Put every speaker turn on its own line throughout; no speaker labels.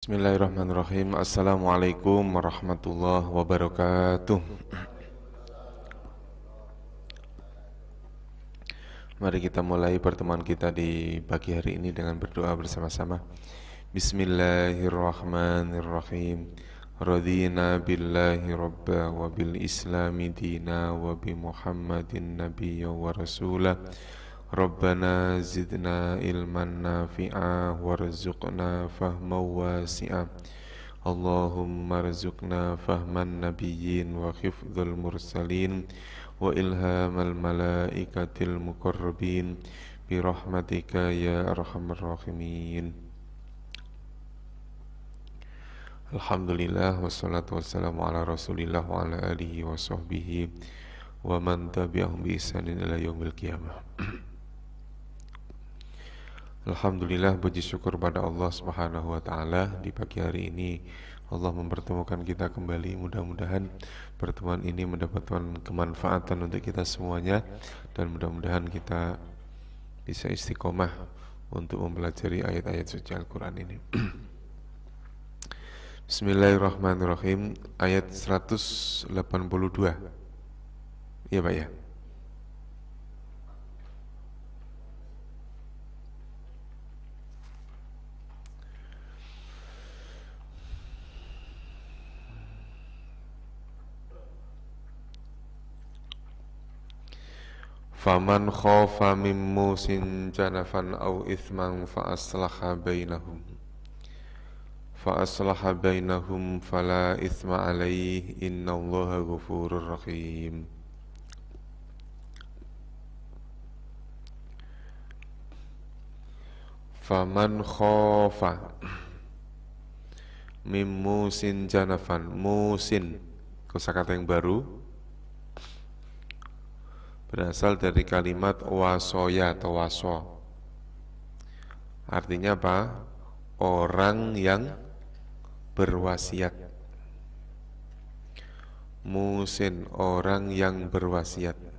Bismillahirrahmanirrahim. Assalamualaikum warahmatullahi wabarakatuh. Mari kita mulai pertemuan kita di pagi hari ini dengan berdoa bersama-sama. Bismillahirrahmanirrahim. Radina billahi rabba wa bil islami dina wa bi muhammadin nabiyya wa rasulah. Rabbana zidna ilman nafi'a warzuqna fahman wasi'a. Allahumma rzuqna fahman nabiyyin wa hifdzal mursalin wa ilhamal malaikatil muqarrabin bi rahmatika ya arhamar rahimin. Alhamdulillah wassalatu wassalamu ala Rasulillah wa ala alihi wa sahbihi wa man tabi'ahum bi ihsanin ila yaumil qiyamah. Alhamdulillah, puji syukur pada Allah Subhanahu wa taala. Di pagi hari ini Allah mempertemukan kita kembali. Mudah-mudahan pertemuan ini mendapatkan kemanfaatan untuk kita semuanya, dan mudah-mudahan kita bisa istiqomah untuk mempelajari ayat-ayat suci Al-Quran ini. Bismillahirrahmanirrahim. Ayat 182. Iya Pak ya? Faman khafa min musin janafan aw ithman fa aslaha bainahum fala ithma alaihi innallaha ghafurur rahim. Faman khafa min musin janafan. Musin, kosakata yang baru, berasal dari kalimat wasoya atau waso. Artinya apa? Orang yang berwasiat. Musin, orang yang berwasiat.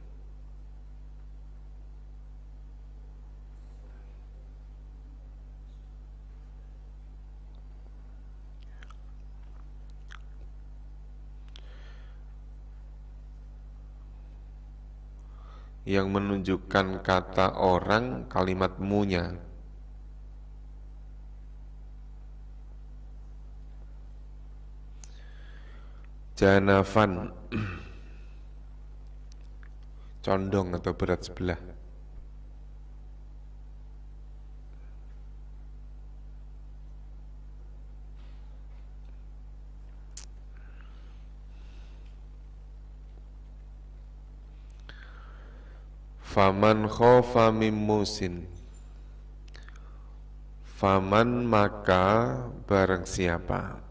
Yang menunjukkan kata orang kalimat munya. Janafan, condong atau berat sebelah. Faman khofa mim musin. Faman, maka barang siapa,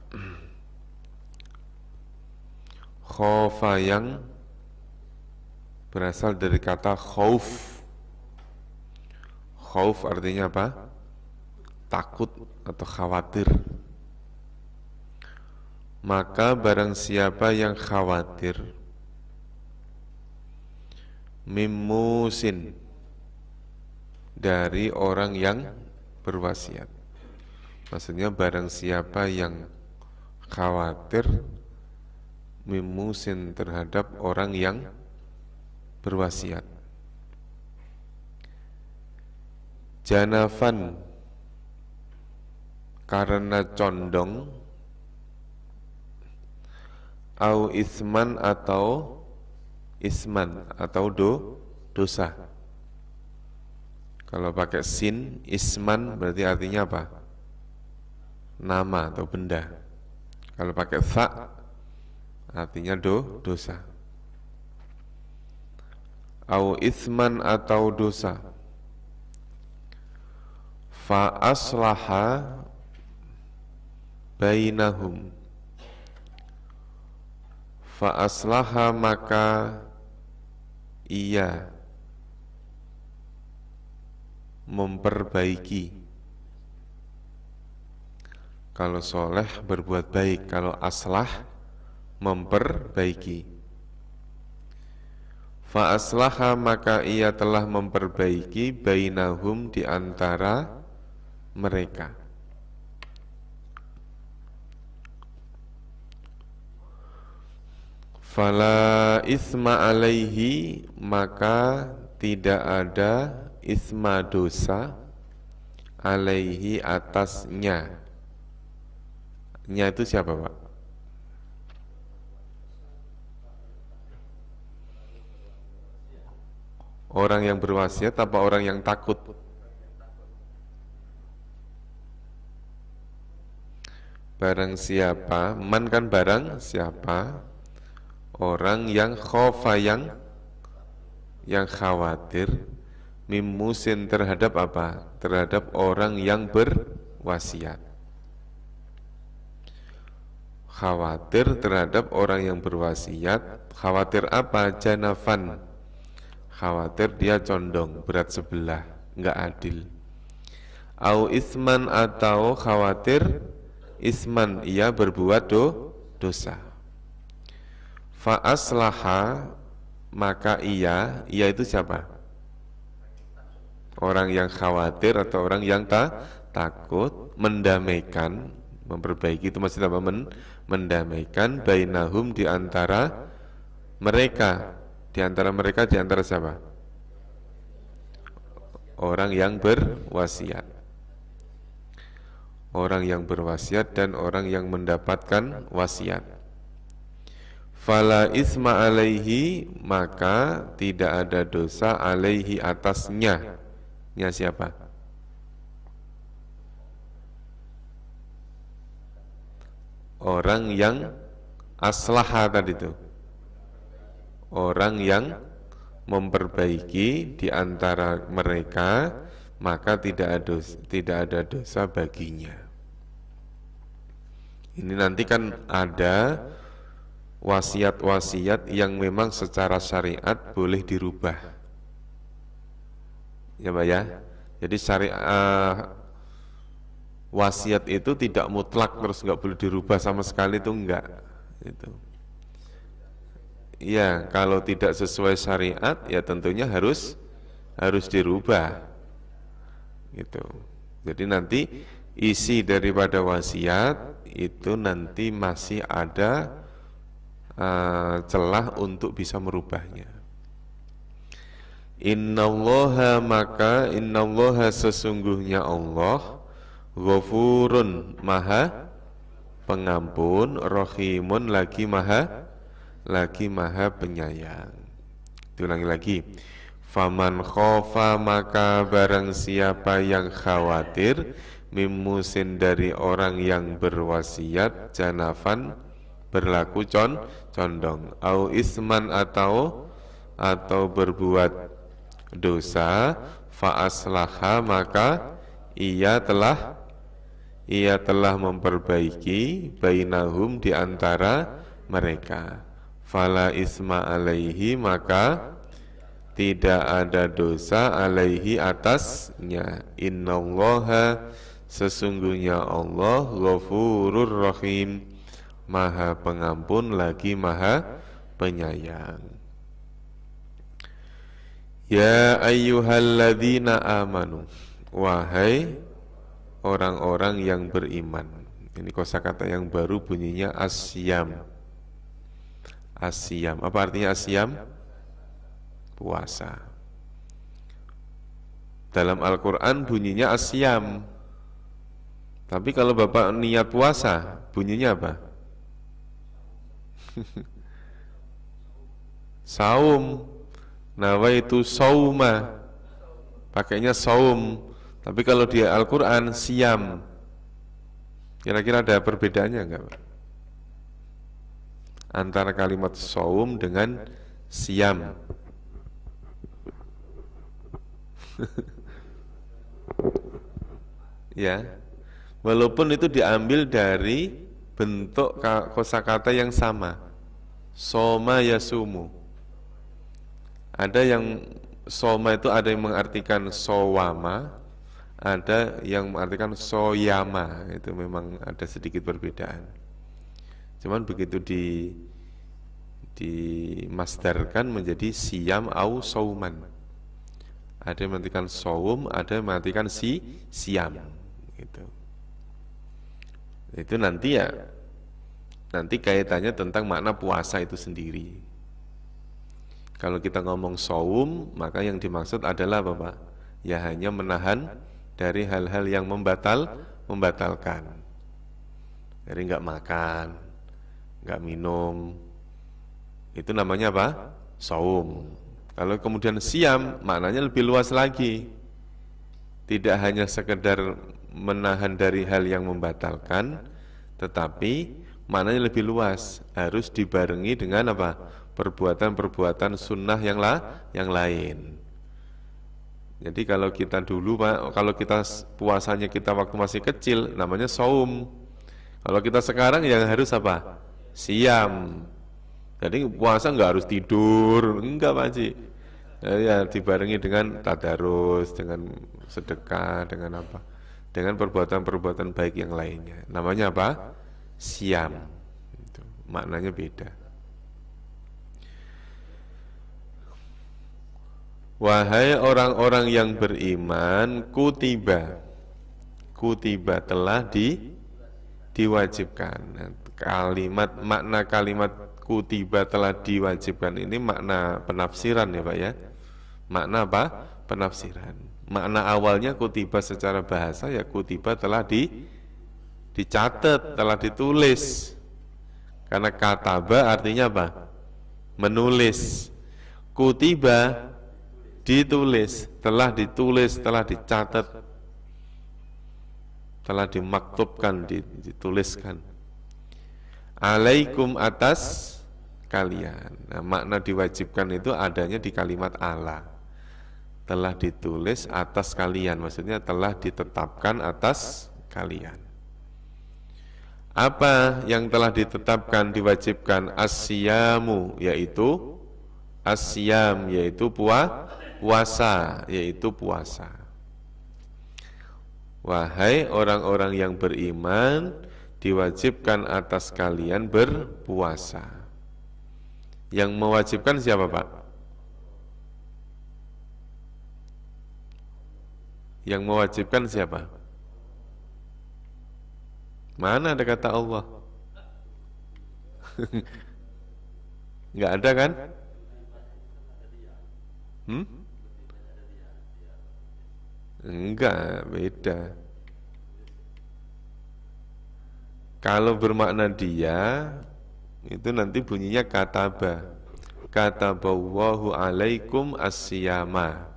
khofa, yang berasal dari kata khauf. Khauf artinya apa? Takut atau khawatir. Maka barang siapa yang khawatir, mimusin, dari orang yang berwasiat. Maksudnya barang siapa yang khawatir mimusin terhadap orang yang berwasiat. Janafan, karena condong, au isman, atau isman, atau dosa. Kalau pakai sin, isman, berarti artinya apa? Nama atau benda. Kalau pakai fa, artinya dosa. Au isman, atau dosa. Fa aslaha bainahum. Fa aslaha, maka ia memperbaiki. Kalau soleh berbuat baik, kalau aslah memperbaiki. Fa aslaha, maka ia telah memperbaiki, bainahum, di antara mereka. Fala isma alaihi, maka tidak ada isma dosa, alaihi atasnya. Nya itu siapa, Pak? Orang yang berwasiat apa orang yang takut? Barang siapa, man kan barang siapa, orang yang khofa, yang khawatir, mimusin terhadap apa? Terhadap orang yang berwasiat. Khawatir terhadap orang yang berwasiat. Khawatir apa? Janafan. Khawatir dia condong, berat sebelah, nggak adil. Au isman, atau khawatir isman, ia berbuat dosa. Fa aslaha, maka ia itu siapa? Orang yang khawatir atau orang yang takut, mendamaikan, memperbaiki, itu maksudnya apa? Mendamaikan bainahum, di antara mereka. Di antara mereka, di antara siapa? Orang yang berwasiat. Orang yang berwasiat dan orang yang mendapatkan wasiat. Fala isma alaihi, maka tidak ada dosa, alaihi atasnya. Nya siapa? Orang yang aslaha tadi itu. Orang yang memperbaiki di antara mereka, maka tidak ada dosa baginya. Ini nanti kan ada wasiat-wasiat yang memang secara syariat boleh dirubah, ya Pak ya. Jadi syariat wasiat itu tidak mutlak terus nggak boleh dirubah sama sekali, itu enggak. Itu. Ya, kalau tidak sesuai syariat, ya tentunya harus dirubah. Gitu. Jadi nanti isi daripada wasiat itu nanti masih ada celah untuk bisa merubahnya. Innallaha, maka innallaha, sesungguhnya Allah, ghafurun, maha pengampun, rahimun, lagi maha penyayang. Diulangi lagi. Faman khofa, maka barang siapa yang khawatir, mimusin, dari orang yang berwasiat, janafan, berlaku condong, au isman, atau berbuat dosa, fa aslaha, maka ia telah memperbaiki, bainahum, di antara mereka. Fala isma alaihi, maka tidak ada dosa, alaihi, atasnya. Innallaha, sesungguhnya Allah, ghafurur rahim, maha pengampun lagi maha penyayang. Ya ayyuhalladzina amanu, wahai orang-orang yang beriman. Ini kosakata yang baru, bunyinya asyam. Asyam, apa artinya asyam? Puasa. Dalam Al-Quran bunyinya asyam. Tapi kalau Bapak niat puasa, bunyinya apa? Saum. Nawaitu sauma, pakainya saum. Tapi kalau di Al-Quran siam. Kira-kira ada perbedaannya enggak, Pak? Antara kalimat saum dengan siam. Ya, walaupun itu diambil dari bentuk kosakata yang sama, soma yasumu. Ada yang soma itu ada yang mengartikan sowama, ada yang mengartikan soyama. Itu memang ada sedikit perbedaan. Cuman begitu dimasdarkan menjadi siam au sauman. Ada yang mengartikan saum, ada yang mengartikan siam. Gitu. Itu nanti ya Nanti kaitannya tentang makna puasa itu sendiri. Kalau kita ngomong saum, maka yang dimaksud adalah apa, Pak? Ya hanya menahan dari hal-hal yang membatalkan. Jadi nggak makan, nggak minum, itu namanya apa? Saum. Kalau kemudian siam, maknanya lebih luas lagi. Tidak hanya sekedar menahan dari hal yang membatalkan, tetapi maknanya lebih luas. Harus dibarengi dengan apa? Perbuatan-perbuatan sunnah yang lain. Jadi kalau kita dulu, Pak, kalau kita puasanya kita waktu masih kecil, namanya saum. Kalau kita sekarang yang harus apa? Siam. Jadi puasa nggak harus tidur, enggak Pak Haji. Ya dibarengi dengan tadarus, dengan sedekah, dengan apa? Dengan perbuatan-perbuatan baik yang lainnya. Namanya apa? Siam. Itu, maknanya beda. Wahai orang-orang yang beriman, kutiba telah diwajibkan. Makna kalimat kutiba telah diwajibkan ini makna penafsiran ya Pak ya. Makna apa? Penafsiran. Makna awalnya kutiba secara bahasa ya kutiba telah dicatat, telah ditulis. Karena kataba artinya apa? Menulis. Kutiba ditulis, telah dicatat, telah dimaktubkan, dituliskan. Alaikum atas kalian. Nah, makna diwajibkan itu adanya di kalimat ala. Telah ditulis atas kalian, maksudnya telah ditetapkan atas kalian. Apa yang telah ditetapkan diwajibkan? As-siyamu, yaitu as-siyam, yaitu puasa, yaitu puasa. Wahai orang-orang yang beriman, diwajibkan atas kalian berpuasa. Yang mewajibkan siapa Pak? Yang mewajibkan siapa? Mana ada kata Allah? Enggak ada kan? Enggak, beda. Kalau bermakna dia, itu nanti bunyinya kataba. Kataballahu alaikum as-siyama.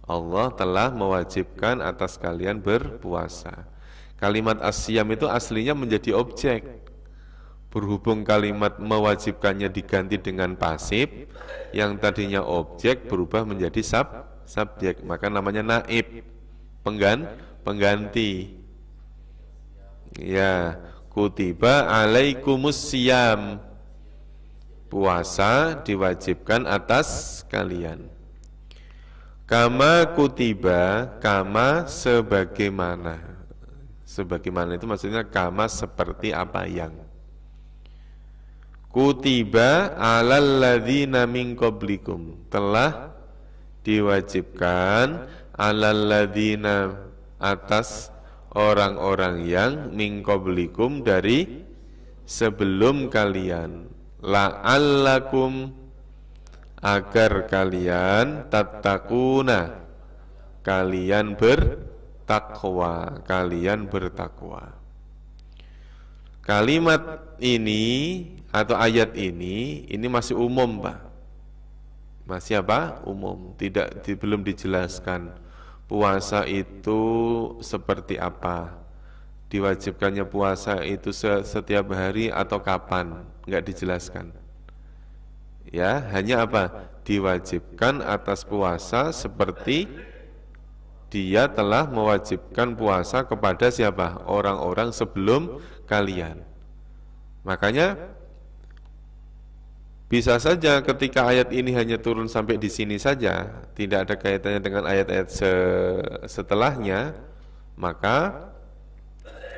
Allah telah mewajibkan atas kalian berpuasa. Kalimat as-siyam itu aslinya menjadi objek. Berhubung kalimat mewajibkannya diganti dengan pasif, yang tadinya objek berubah menjadi subjek, maka namanya naib, pengganti. Ya, kutiba alaikumus siyam, puasa diwajibkan atas kalian. Kama kutiba, kama sebagaimana. Sebagaimana itu maksudnya kama seperti apa yang. Kutiba alal ladzina min qablikum, telah diwajibkan alal ladzina atas orang-orang yang min qablikum dari sebelum kalian, la'allakum agar kalian tattaquna, kalian bertakwa, Kalimat ini atau ayat ini masih umum Pak. Masih apa? Umum. Belum dijelaskan puasa itu seperti apa. Diwajibkannya puasa itu setiap hari atau kapan? Enggak dijelaskan. Ya, hanya apa? Diwajibkan atas puasa seperti dia telah mewajibkan puasa kepada siapa? Orang-orang sebelum kalian. Makanya bisa saja ketika ayat ini hanya turun sampai di sini saja, tidak ada kaitannya dengan ayat-ayat setelahnya, maka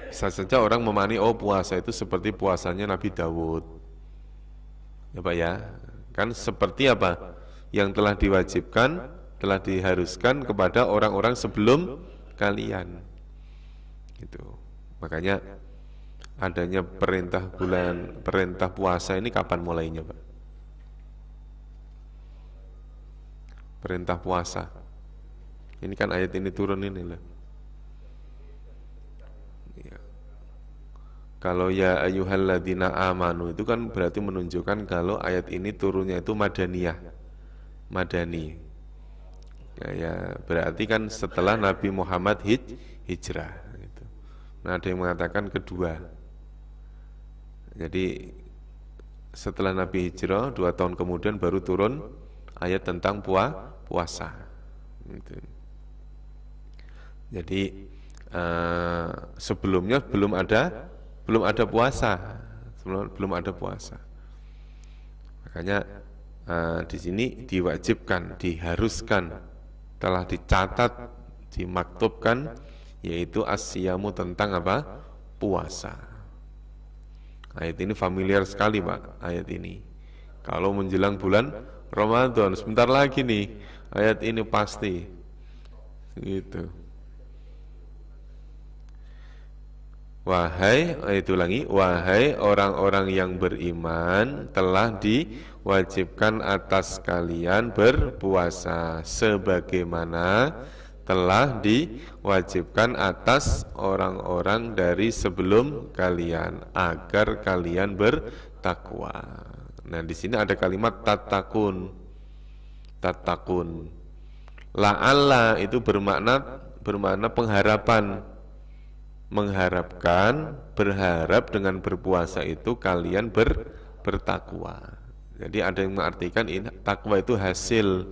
bisa saja orang memahami oh puasa itu seperti puasanya Nabi Dawud. Ya Pak ya, kan seperti apa? Yang telah diwajibkan, telah diharuskan kepada orang-orang sebelum kalian. Gitu. Makanya adanya perintah puasa ini kapan mulainya, Pak? Perintah puasa. Ini kan ayat ini turun ini loh. Ya. Kalau ya ayyuhalladzina amanu itu kan berarti menunjukkan kalau ayat ini turunnya itu madaniyah. Madani. Ya, berarti kan setelah Nabi Muhammad hijrah gitu. Nah, ada yang mengatakan kedua. Jadi setelah Nabi hijrah 2 tahun kemudian baru turun ayat tentang puasa. Gitu. Jadi sebelumnya belum ada puasa, belum ada puasa. Makanya di sini diwajibkan, diharuskan, telah dicatat, dimaktubkan, yaitu as-siyamu tentang apa? Puasa. Ayat ini familiar sekali, Pak, ayat ini. Kalau menjelang bulan Ramadan, sebentar lagi nih, ayat ini pasti. Gitu. Wahai orang-orang yang beriman, telah diwajibkan atas kalian berpuasa sebagaimana telah diwajibkan atas orang-orang dari sebelum kalian agar kalian bertakwa. Nah, di sini ada kalimat tatakun. La'alla itu bermakna pengharapan. Mengharapkan, berharap dengan berpuasa itu kalian bertakwa. Jadi ada yang mengartikan ini takwa itu hasil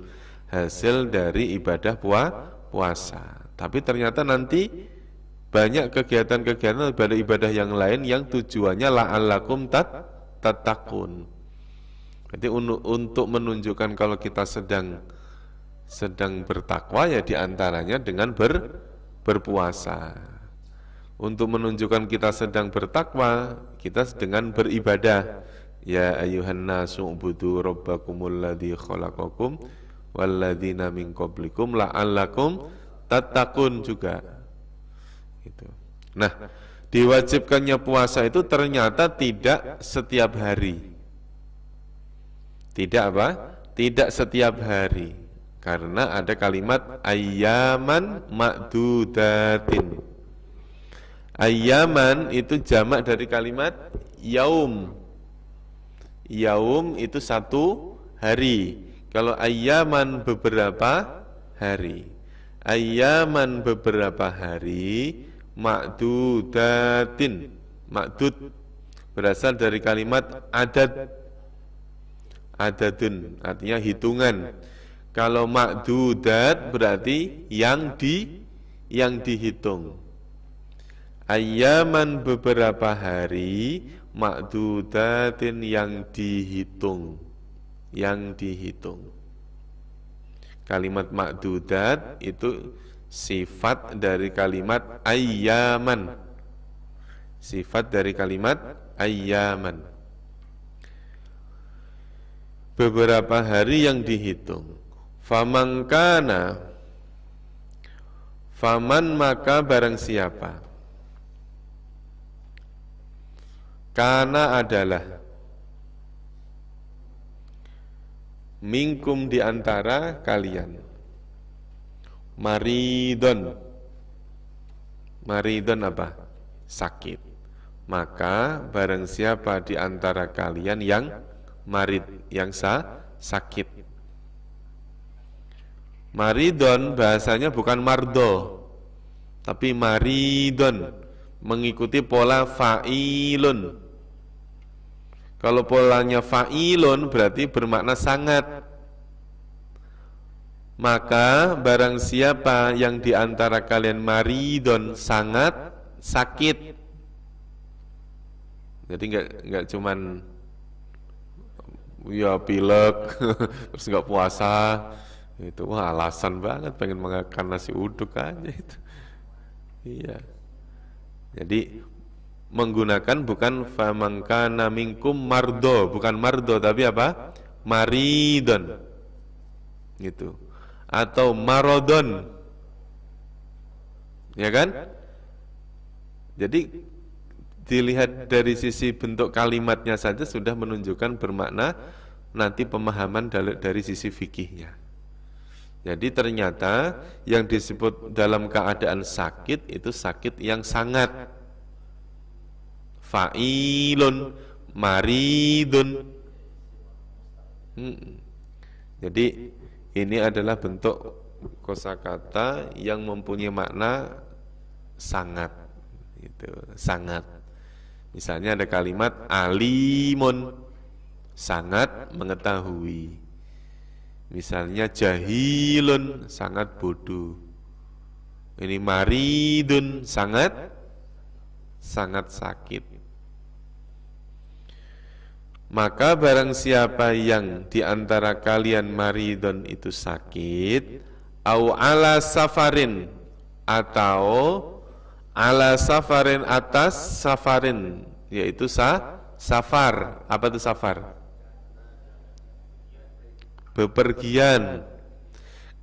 dari ibadah puasa. Tapi ternyata nanti banyak kegiatan-kegiatan ibadah yang lain yang tujuannya la'allakum tattaqun. Jadi untuk menunjukkan kalau kita sedang bertakwa, ya diantaranya dengan berpuasa. Untuk menunjukkan kita sedang bertakwa, kita dengan beribadah. Ya ayyuhan nasu ubudu rabbakumul ladzi khalaqakum walladzina min qablikum la'allakum tattaqun juga. Gitu. Nah, diwajibkannya puasa itu ternyata tidak setiap hari. Tidak apa? Tidak setiap hari. Karena ada kalimat ayyaman ma'dudatin. Ayyaman itu jamak dari kalimat yaum. Yaum itu 1 hari. Kalau ayyaman beberapa hari. Ayyaman beberapa hari, ma'dudatin. Ma'dud berasal dari kalimat adad. Adadun artinya hitungan. Kalau ma'dudat berarti yang dihitung. Ayyaman beberapa hari, ma'dudatin yang dihitung. Kalimat ma'dudat itu sifat dari kalimat ayyaman. Sifat dari kalimat ayyaman. Beberapa hari yang dihitung. Faman maka barang siapa. Kana adalah minkum di antara kalian. Maridon apa? Sakit. Maka barang siapa di antara kalian yang marid, yang sakit. Maridon bahasanya bukan mardo, tapi maridon, mengikuti pola fa'ilun. Kalau polanya fa'ilun berarti bermakna sangat. Maka barang siapa yang di antara kalian maridon, sangat sakit. Jadi enggak cuman ya pilek terus enggak puasa. Itu wah alasan banget pengen makan nasi uduk aja itu. Iya. Jadi menggunakan bukan famangkana minkum mardo, bukan mardo tapi apa? Maridon. Gitu. Atau marodon. Ya kan? Jadi dilihat dari sisi bentuk kalimatnya saja sudah menunjukkan bermakna nanti pemahaman dari sisi fikihnya. Jadi ternyata yang disebut dalam keadaan sakit itu sakit yang sangat. Fa'ilun, maridun. Jadi ini adalah bentuk kosakata yang mempunyai makna sangat, gitu, sangat. Misalnya ada kalimat alimun, sangat mengetahui. Misalnya jahilun, sangat bodoh. Ini maridun, sangat sakit. Maka barang siapa yang diantara kalian maridun itu sakit, au ala safarin, atau ala safarin atas safarin, yaitu safar. Apa itu safar? Bepergian.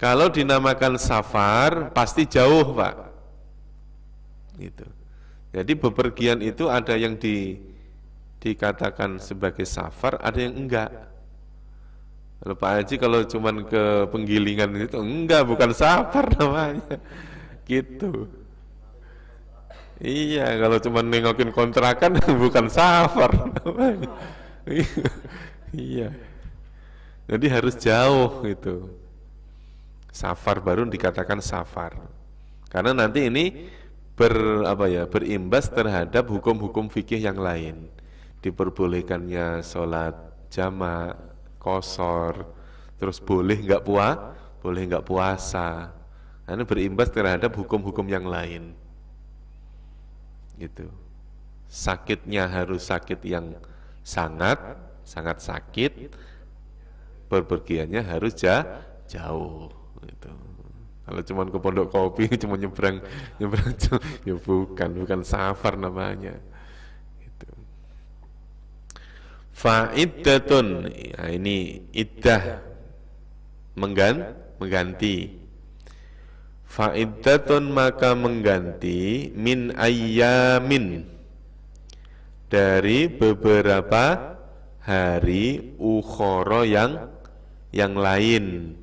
Kalau dinamakan safar pasti jauh, Pak. Gitu. Jadi bepergian itu ada yang dikatakan sebagai safar, ada yang enggak. Kalau Pak Haji kalau cuman ke Penggilingan itu enggak, bukan safar namanya. Gitu. Iya, kalau cuman nengokin kontrakan bukan safar namanya. Iya. Jadi harus jauh gitu. Safar baru dikatakan safar. Karena nanti ini berimbas terhadap hukum-hukum fikih yang lain. Diperbolehkannya sholat jamak, qashar, terus boleh nggak puasa. Ini berimbas terhadap hukum-hukum yang lain. Gitu. Sakitnya harus sakit yang sangat sakit. Bepergiannya harus jauh. Gitu. Kalau cuma ke Pondok Kopi, cuma nyebrang ya bukan safar namanya. Fa'iddatun, nah ini iddah mengganti. Fa'iddatun maka mengganti min ayyamin, dari beberapa hari ukhara yang lain.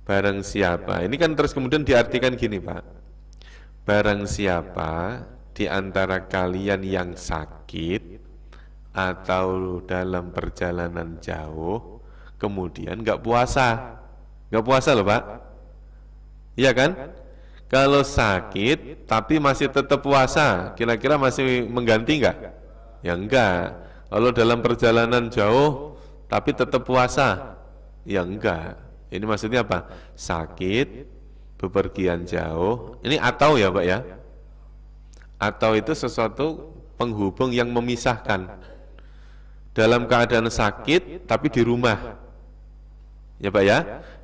Barang siapa, ini kan terus kemudian diartikan gini, Pak. Barang siapa di antara kalian yang sakit atau dalam perjalanan jauh, kemudian nggak puasa loh, Pak. Iya kan? Kalau sakit tapi masih tetap puasa, kira-kira masih mengganti nggak? Ya enggak. Kalau dalam perjalanan jauh tapi tetap puasa, ya enggak. Ini maksudnya apa? Sakit, bepergian jauh. Ini atau ya, Pak ya? Atau itu sesuatu penghubung yang memisahkan. Dalam keadaan sakit tapi di rumah, ya Pak ya.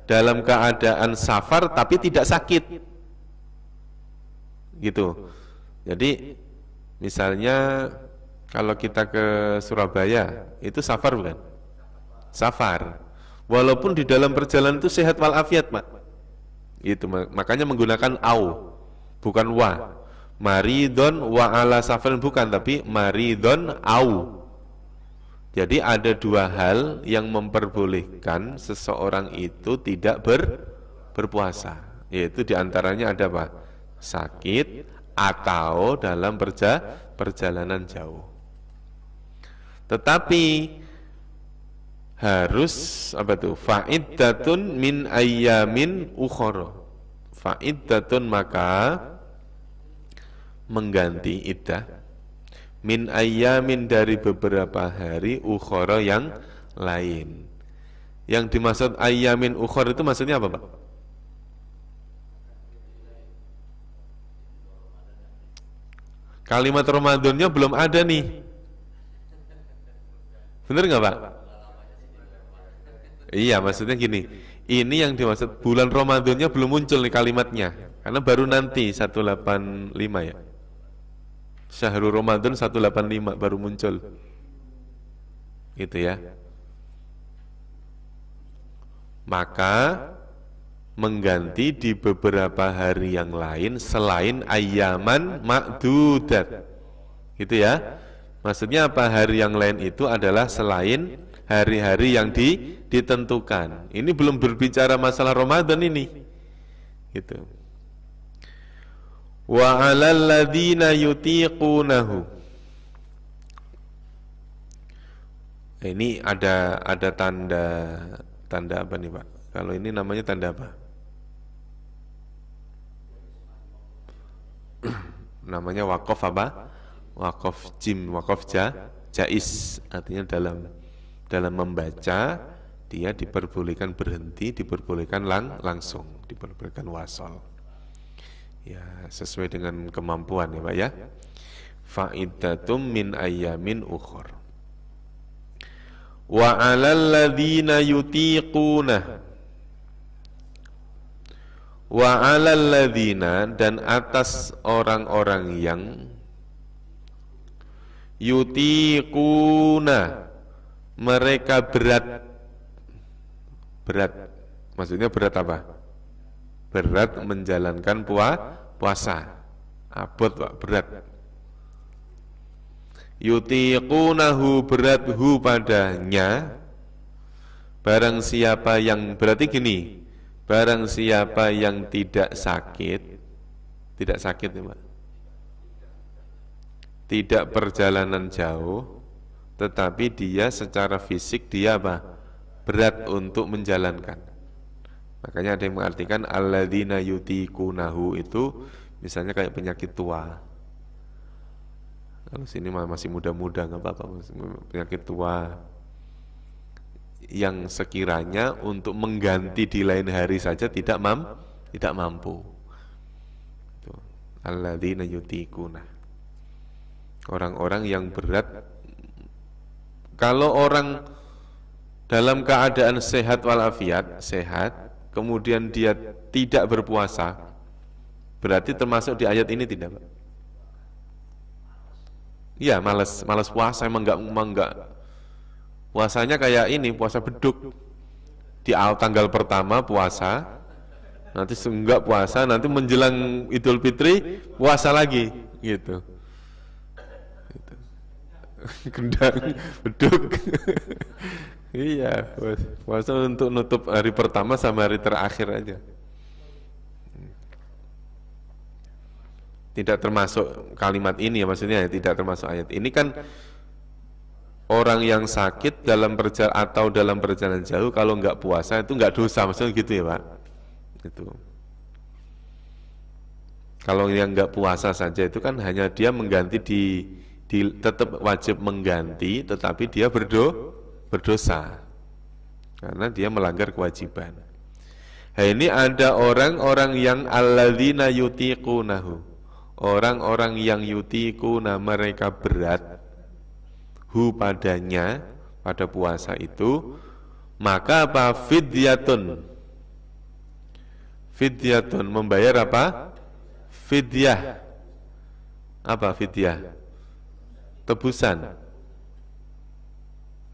Dalam keadaan safar tapi tidak sakit, gitu. Jadi misalnya kalau kita ke Surabaya itu safar bukan? Safar. Walaupun di dalam perjalanan itu sehat walafiat, Pak. Itu makanya menggunakan au, bukan wa. Maridon wa ala safarin bukan, tapi maridon au. Jadi ada dua hal yang memperbolehkan seseorang itu tidak berpuasa, yaitu diantaranya ada apa? Sakit atau dalam perjalanan jauh. Tetapi harus apa tuh? Fa'iddatun min ayyamin ukhara. Fa'iddatun maka mengganti iddah min ayyamin dari beberapa hari ukhara yang lain. Yang dimaksud ayyamin ukhara itu maksudnya apa, Pak? Kalimat Ramadannya belum ada nih. Bener nggak, Pak? Iya, maksudnya gini. Ini yang dimaksud bulan Ramadannya belum muncul nih kalimatnya. Karena baru nanti 185 ya. Syahrul Ramadan 185 baru muncul. Gitu ya. Maka mengganti di beberapa hari yang lain selain ayyaman ma'dudat. Gitu ya. Maksudnya apa? Hari yang lain itu adalah selain hari-hari yang ditentukan. Ini belum berbicara masalah Ramadan ini. Gitu. Wa 'alal ladzina yutiqunahu. Ini ada tanda apa nih, Pak? Kalau ini namanya tanda apa? Namanya wakaf apa? Wakaf jim, wakaf jais. Artinya dalam membaca dia diperbolehkan berhenti, diperbolehkan langsung, diperbolehkan wasol. Ya, sesuai dengan kemampuan ya, Pak ya. Faidatum min ayyamin ukhur. Wa 'alal ladzina yutiquna. Wa 'alal ladzina, dan atas orang-orang yang yutiquna, mereka berat. Maksudnya berat apa? Berat menjalankan puasa. Abot, Pak, berat. Yutiqunahu, berat hu padanya. Barang siapa yang, berarti gini, barang siapa yang tidak sakit ya, Pak, tidak perjalanan jauh, tetapi dia secara fisik dia apa? Berat untuk menjalankan. Makanya ada yang mengartikan alladzina yutiqunahu itu misalnya kayak penyakit tua. Kalau sini masih muda-muda nggak apa-apa, penyakit tua yang sekiranya untuk mengganti di lain hari saja tidak mampu. Alladzina yutiquna, orang-orang yang berat. Kalau orang dalam keadaan sehat walafiat, sehat, kemudian dia tidak berpuasa, berarti termasuk di ayat ini tidak, Pak? Iya, malas puasa, emang enggak. Puasanya kayak ini, puasa beduk. Di tanggal pertama puasa, nanti enggak puasa, nanti menjelang Idul Fitri puasa lagi, gitu. Gendang, beduk. Iya, puasa untuk nutup hari pertama sama hari terakhir aja. Tidak termasuk kalimat ini ya, maksudnya ya, tidak termasuk ayat ini. Kan orang yang sakit dalam perjalanan jauh kalau nggak puasa itu nggak dosa, maksudnya gitu ya, Pak. Itu. Kalau yang nggak puasa saja itu kan hanya dia mengganti tetap wajib mengganti, tetapi dia berdosa karena dia melanggar kewajiban. Nah, ini ada orang-orang yang alladzina yutiqunahu, orang-orang yang yutiquna, mereka berat hu padanya, pada puasa itu, maka apa? Fidyatun, membayar apa? Fidyah. Apa fidyah? Tebusan,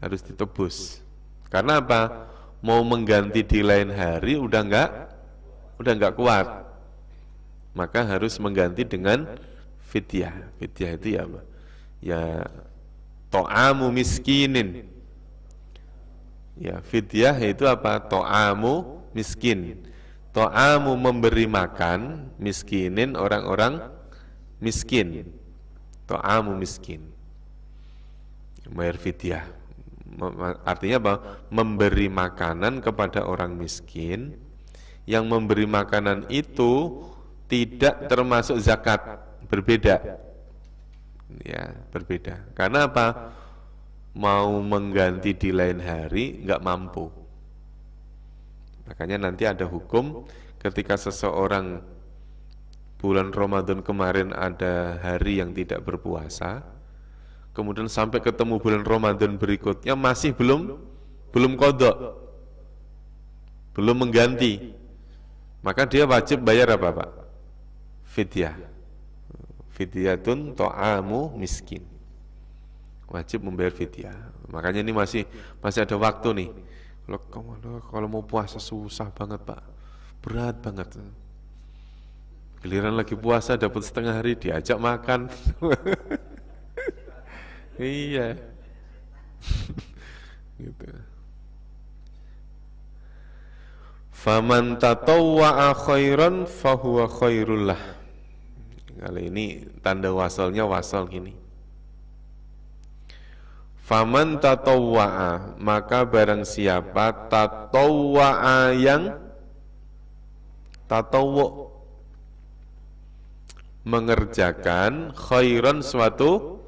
harus ditebus. Karena apa? Mau mengganti di lain hari udah enggak kuat, maka harus mengganti dengan fidyah. Fidyah itu ya apa? Ya to'amu miskinin. Ya, fidyah itu apa? To'amu miskin. To'amu memberi makan, miskinin orang-orang miskin. To'amu miskin. Bayar fidyah. Artinya apa? Memberi makanan kepada orang miskin. Yang memberi makanan itu tidak termasuk zakat, berbeda. Ya, berbeda. Karena apa? Mau mengganti di lain hari nggak mampu. Makanya nanti ada hukum ketika seseorang bulan Ramadan kemarin ada hari yang tidak berpuasa, kemudian sampai ketemu bulan Ramadan berikutnya masih belum qadha, belum mengganti, maka dia wajib bayar apa, Pak? Fidyah. Fidyatun to'amu miskin. Wajib membayar fidyah. Makanya ini masih ada waktu nih. Kalau mau puasa susah banget, Pak. Berat banget. Giliran lagi puasa dapat setengah hari diajak makan. Iya. Gitu. Faman tatawwa'a khairan fahuwa khairul lah. Kali ini tanda wasalnya wasal gini. Faman tatawwa'a, maka barang siapa tatawwa'a yang tatawwu' mengerjakan khairan suatu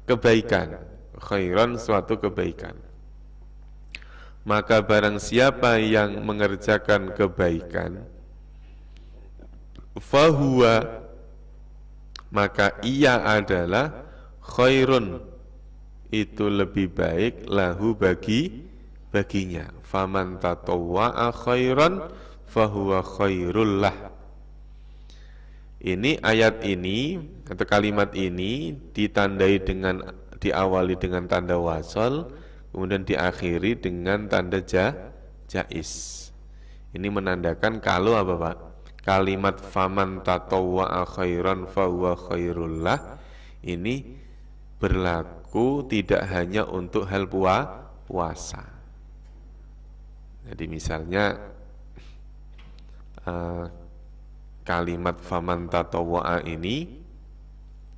kebaikan, khairan suatu kebaikan. Maka barang siapa yang mengerjakan kebaikan, fahuwa, maka ia adalah khairun, itu lebih baik, lahu baginya. Faman tatawwa'a khairan fahuwa khairul lah. Ini ayat ini atau kalimat ini ditandai dengan, diawali dengan tanda wasal, kemudian diakhiri dengan tanda jais. Ini menandakan kalau apa Pak? Kalimat faman tatawwa'a khairan fahuwa khairul lah ini berlaku tidak hanya untuk hal puasa. Jadi misalnya kalimat faman tatawwa'a ini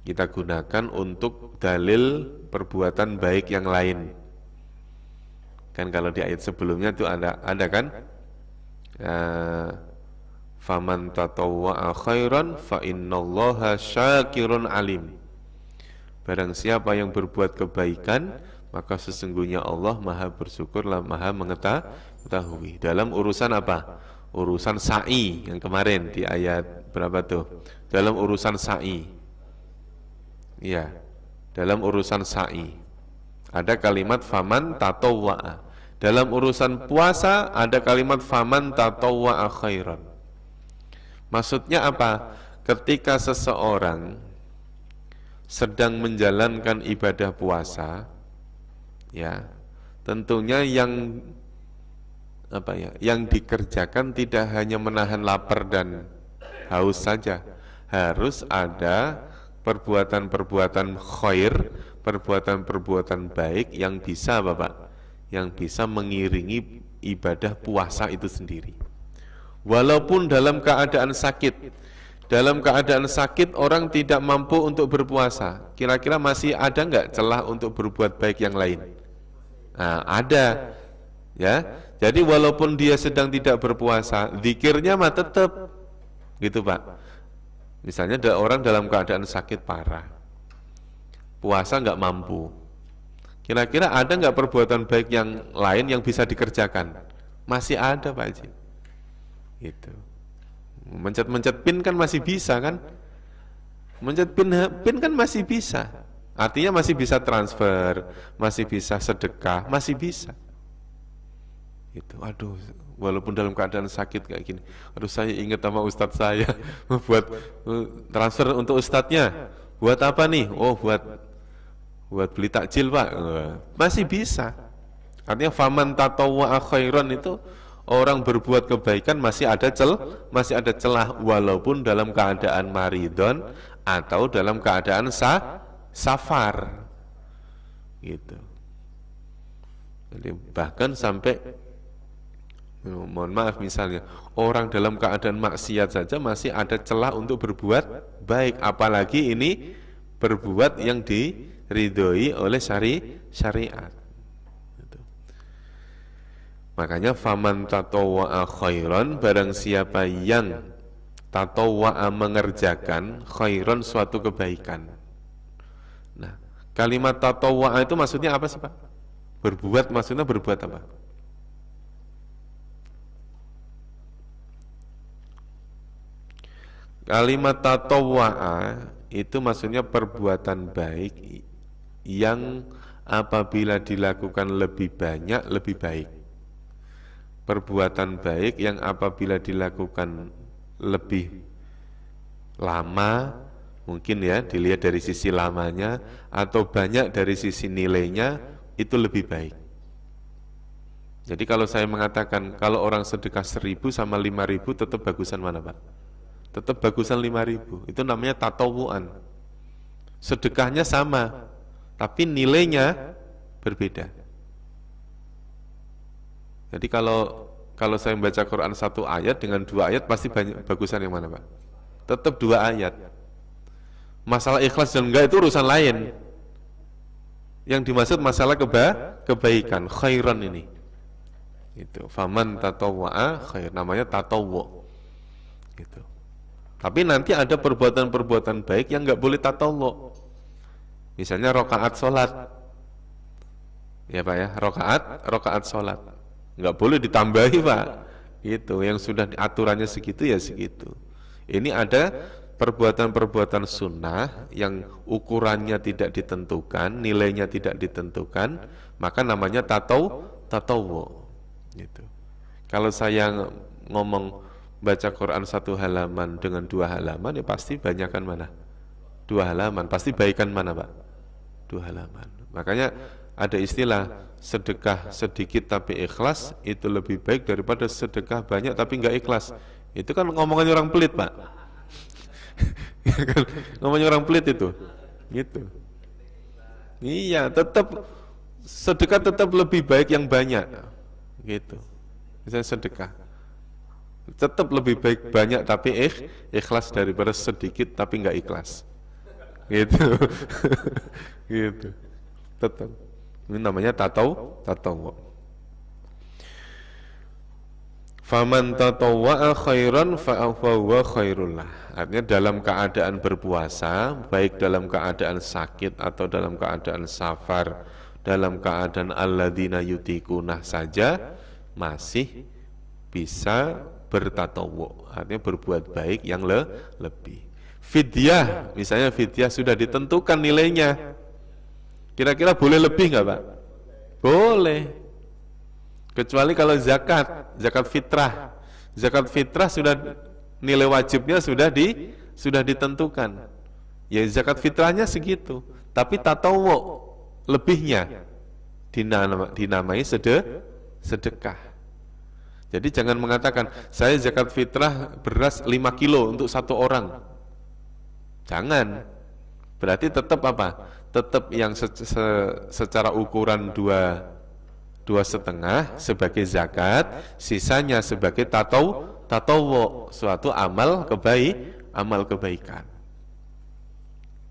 kita gunakan untuk dalil perbuatan baik yang lain. Kan kalau di ayat sebelumnya itu ada kan? Faman tatawwa'a khairan fa innallaha syakirun alim. Barang siapa yang berbuat kebaikan, maka sesungguhnya Allah Maha bersyukur, Maha mengetahui. Dalam urusan apa? Urusan sa'i yang kemarin di ayat berapa tuh? Dalam urusan sa'i. Ya, dalam urusan sa'i. Ada kalimat faman tatawwa'a. Dalam urusan puasa ada kalimat faman tatawwa'a khairan. Maksudnya apa? Ketika seseorang sedang menjalankan ibadah puasa, ya, tentunya yang apa ya, yang dikerjakan tidak hanya menahan lapar dan haus saja, harus ada perbuatan-perbuatan khair, perbuatan-perbuatan baik yang bisa Bapak, yang bisa mengiringi ibadah puasa itu sendiri. Walaupun dalam keadaan sakit, dalam keadaan sakit orang tidak mampu untuk berpuasa, kira-kira masih ada nggak celah untuk berbuat baik yang lain? Nah, ada, ya. Jadi walaupun dia sedang tidak berpuasa, zikirnya mah tetap, gitu Pak. Misalnya ada orang dalam keadaan sakit parah, puasa nggak mampu, kira-kira ada nggak perbuatan baik yang lain yang bisa dikerjakan? Masih ada Pak Haji. Gitu. Mencet-mencet pin kan masih bisa kan? Mencet pin kan masih bisa. Artinya masih bisa transfer, masih bisa sedekah, masih bisa. Itu, aduh, walaupun dalam keadaan sakit kayak gini, aduh saya ingat sama ustadz saya, buat transfer untuk ustadznya. Buat apa nih? Oh, buat beli takjil Pak. Masih bisa. Artinya faman tatawwa'a khairan itu orang berbuat kebaikan masih ada celah walaupun dalam keadaan maridon atau dalam keadaan safar. Gitu. Jadi bahkan sampai mohon maaf misalnya orang dalam keadaan maksiat saja masih ada celah untuk berbuat baik, apalagi ini berbuat yang diridhoi oleh syariat. Makanya faman tatawwa'a khairan, barang siapa yang tatawwa'a mengerjakan khairan suatu kebaikan. Nah, kalimat tatawwa'a itu maksudnya apa sih Pak? Berbuat, maksudnya berbuat apa? Kalimat tatawwa'a itu maksudnya perbuatan baik yang apabila dilakukan lebih banyak lebih baik. Perbuatan baik yang apabila dilakukan lebih lama, mungkin ya dilihat dari sisi lamanya, atau banyak dari sisi nilainya, itu lebih baik. Jadi kalau saya mengatakan kalau orang sedekah 1.000 sama 5.000 tetap bagusan mana Pak? Tetap bagusan 5.000. Itu namanya tatawuan. Sedekahnya sama, tapi nilainya berbeda. Jadi kalau saya membaca Quran 1 ayat dengan 2 ayat pasti bagusan yang mana, Pak? Tetap 2 ayat. Masalah ikhlas dan enggak itu urusan lain. Yang dimaksud masalah kebaikan, khairan ini. Itu faman tatawwa'a khair, namanya tatawwu. Gitu. Tapi nanti ada perbuatan-perbuatan baik yang enggak boleh tatawwu. Misalnya rakaat salat. Ya Pak ya, rakaat salat. Enggak boleh ditambahi, Pak. Gitu, yang sudah aturannya segitu ya segitu. Ini ada perbuatan-perbuatan sunnah yang ukurannya tidak ditentukan, nilainya tidak ditentukan, maka namanya tatawwu. Gitu. Kalau saya ngomong baca Quran 1 halaman dengan 2 halaman, ya pasti banyakan mana? 2 halaman. Pasti baikan mana, Pak? 2 halaman. Makanya ada istilah sedekah sedikit tapi ikhlas itu lebih baik daripada sedekah banyak tapi enggak ikhlas. Itu kan ngomongan orang pelit, Pak. Ngomongnya orang pelit itu. Gitu. Iya, tetap sedekah tetap lebih baik yang banyak. Gitu. Misalnya sedekah tetap lebih baik banyak tapi ikhlas daripada sedikit tapi enggak ikhlas. Gitu. Gitu. Tetap. Ini namanya tatawwu. Faman tatawwa'a khairan fa'huwa khairul lah. Artinya dalam keadaan berpuasa, baik dalam keadaan sakit atau dalam keadaan safar, dalam keadaan alladzina yutiqunah saja masih bisa bertatawwu. Artinya berbuat baik yang lebih. Fidyah, misalnya fidyah sudah ditentukan nilainya. Kira-kira boleh lebih nggak, Pak? Boleh. Kecuali kalau zakat fitrah. Zakat fitrah sudah nilai wajibnya sudah ditentukan. Ya zakat fitrahnya segitu, tapi tatawwu lebihnya dinamai sedekah. Jadi jangan mengatakan saya zakat fitrah beras 5 kilo untuk 1 orang. Jangan. Berarti tetap apa? Tetap yang secara ukuran 2,5 sebagai zakat, sisanya sebagai tatawwu, suatu amal kebaikan.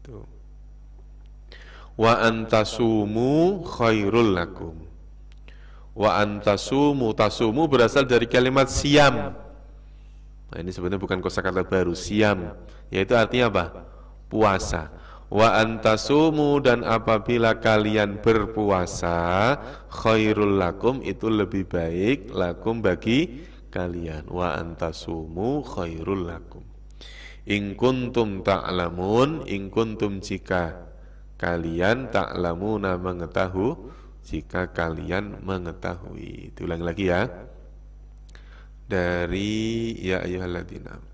Tuh. Wa antasumu khairul lakum. Wa antasumu, tasumu berasal dari kalimat siam. Nah, ini sebenarnya bukan kosakata baru, siam, yaitu artinya apa? Puasa. Wa antasumu, dan apabila kalian berpuasa, khairul lakum, itu lebih baik lakum bagi kalian. Wa antasumu khairul lakum. In kuntum ta'lamun, in kuntum jika kalian ta'lamuna mengetahui, jika kalian mengetahui. Ulang lagi ya. Dari ya ayyuhalladzina.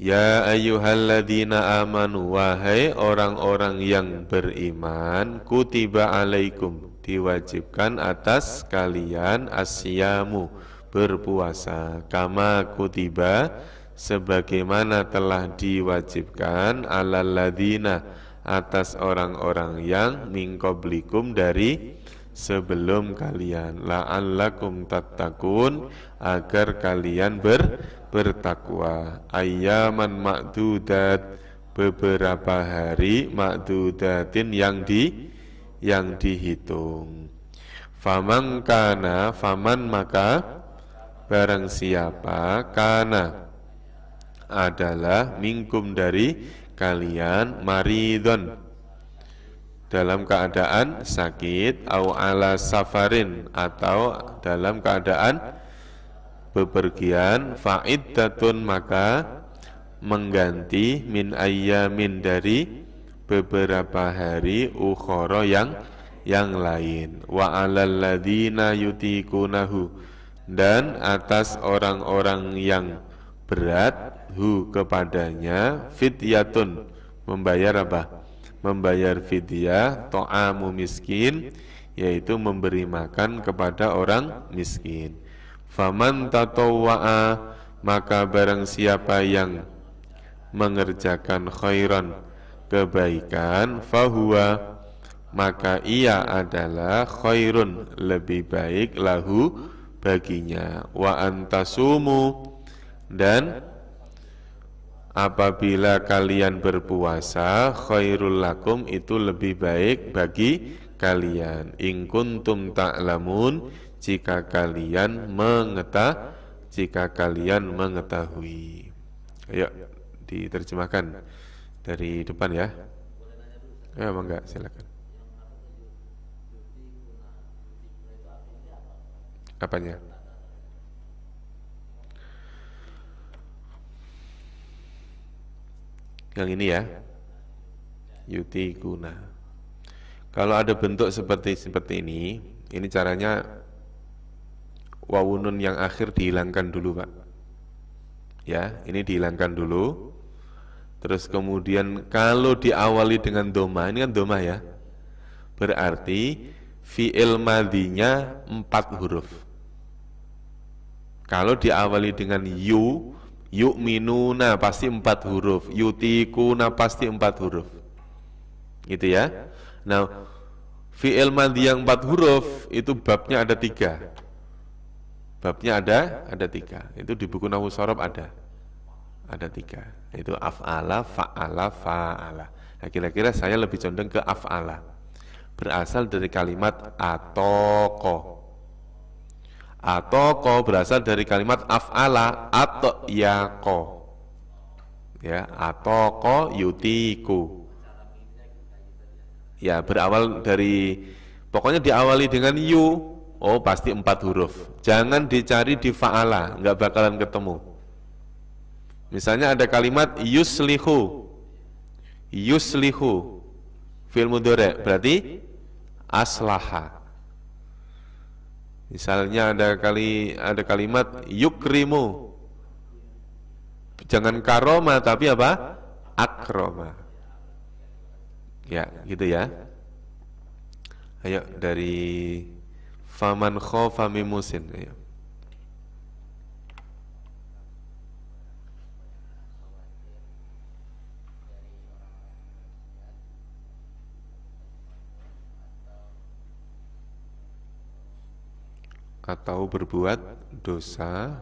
Ya ayyuhalladzina amanu, wahai orang-orang yang beriman, kutiba alaikum, diwajibkan atas kalian asyamu, berpuasa, kama kutiba, sebagaimana telah diwajibkan, alalladzina, atas orang-orang yang min qablikum, dari sebelum kalian, la'allakum tattaqun, agar kalian bertakwa. Ayyaman ma'dudat, beberapa hari, ma'dudatin yang dihitung. Faman kana, faman maka barang siapa, kana adalah minkum dari kalian, maridon dalam keadaan sakit, au ala safarin atau dalam keadaan bepergian, fa'iddatun maka mengganti, min ayyamin dari beberapa hari, ukhara yang lain. Wa 'alal ladzina yutiqunahu, dan atas orang-orang yang berat, hu kepadanya, fidyatun, membayar apa? Membayar fidyah, ta'amu miskin, yaitu memberi makan kepada orang miskin. Faman tatawwa'a, maka barang siapa yang mengerjakan khairan kebaikan, fahuwa maka ia adalah khairun lebih baik lahu baginya, wa antasumu dan apabila kalian berpuasa khairul lakum itu lebih baik bagi kalian, in kuntum ta'lamun jika kalian mengetahui. Ayo diterjemahkan dari depan ya. Ya, enggak, silakan. Apanya? Yang ini ya. Yutikuna. Kalau ada bentuk seperti ini caranya wawunun yang akhir dihilangkan dulu, Pak. Ya, ini dihilangkan dulu. Terus kemudian kalau diawali dengan doma, ini kan doma ya, berarti fi'il madhinya 4 huruf. Kalau diawali dengan yu'minuna pasti 4 huruf, yutikuna pasti 4 huruf, gitu ya. Nah, fi'il madhi yang 4 huruf itu babnya ada 3. Babnya ada 3. Itu di buku Nahwu Shorof ada 3. Itu af'ala, fa'ala, fa'ala. Nah, kira-kira saya lebih condong ke af'ala. Berasal dari kalimat atoko. Atoko berasal dari kalimat af'ala, atyako. Ya, atoko yutiku. Ya, berawal dari, pokoknya diawali dengan yu. Oh, pasti 4 huruf. Jangan dicari di fa'ala, nggak bakalan ketemu. Misalnya ada kalimat yuslihu, fi'il mudhari' berarti aslaha. Misalnya ada kalimat yukrimu, jangan karoma tapi apa? Akroma. Ya, gitu ya. Ayo dari faman khofa mimusin. Ayo. Atau berbuat dosa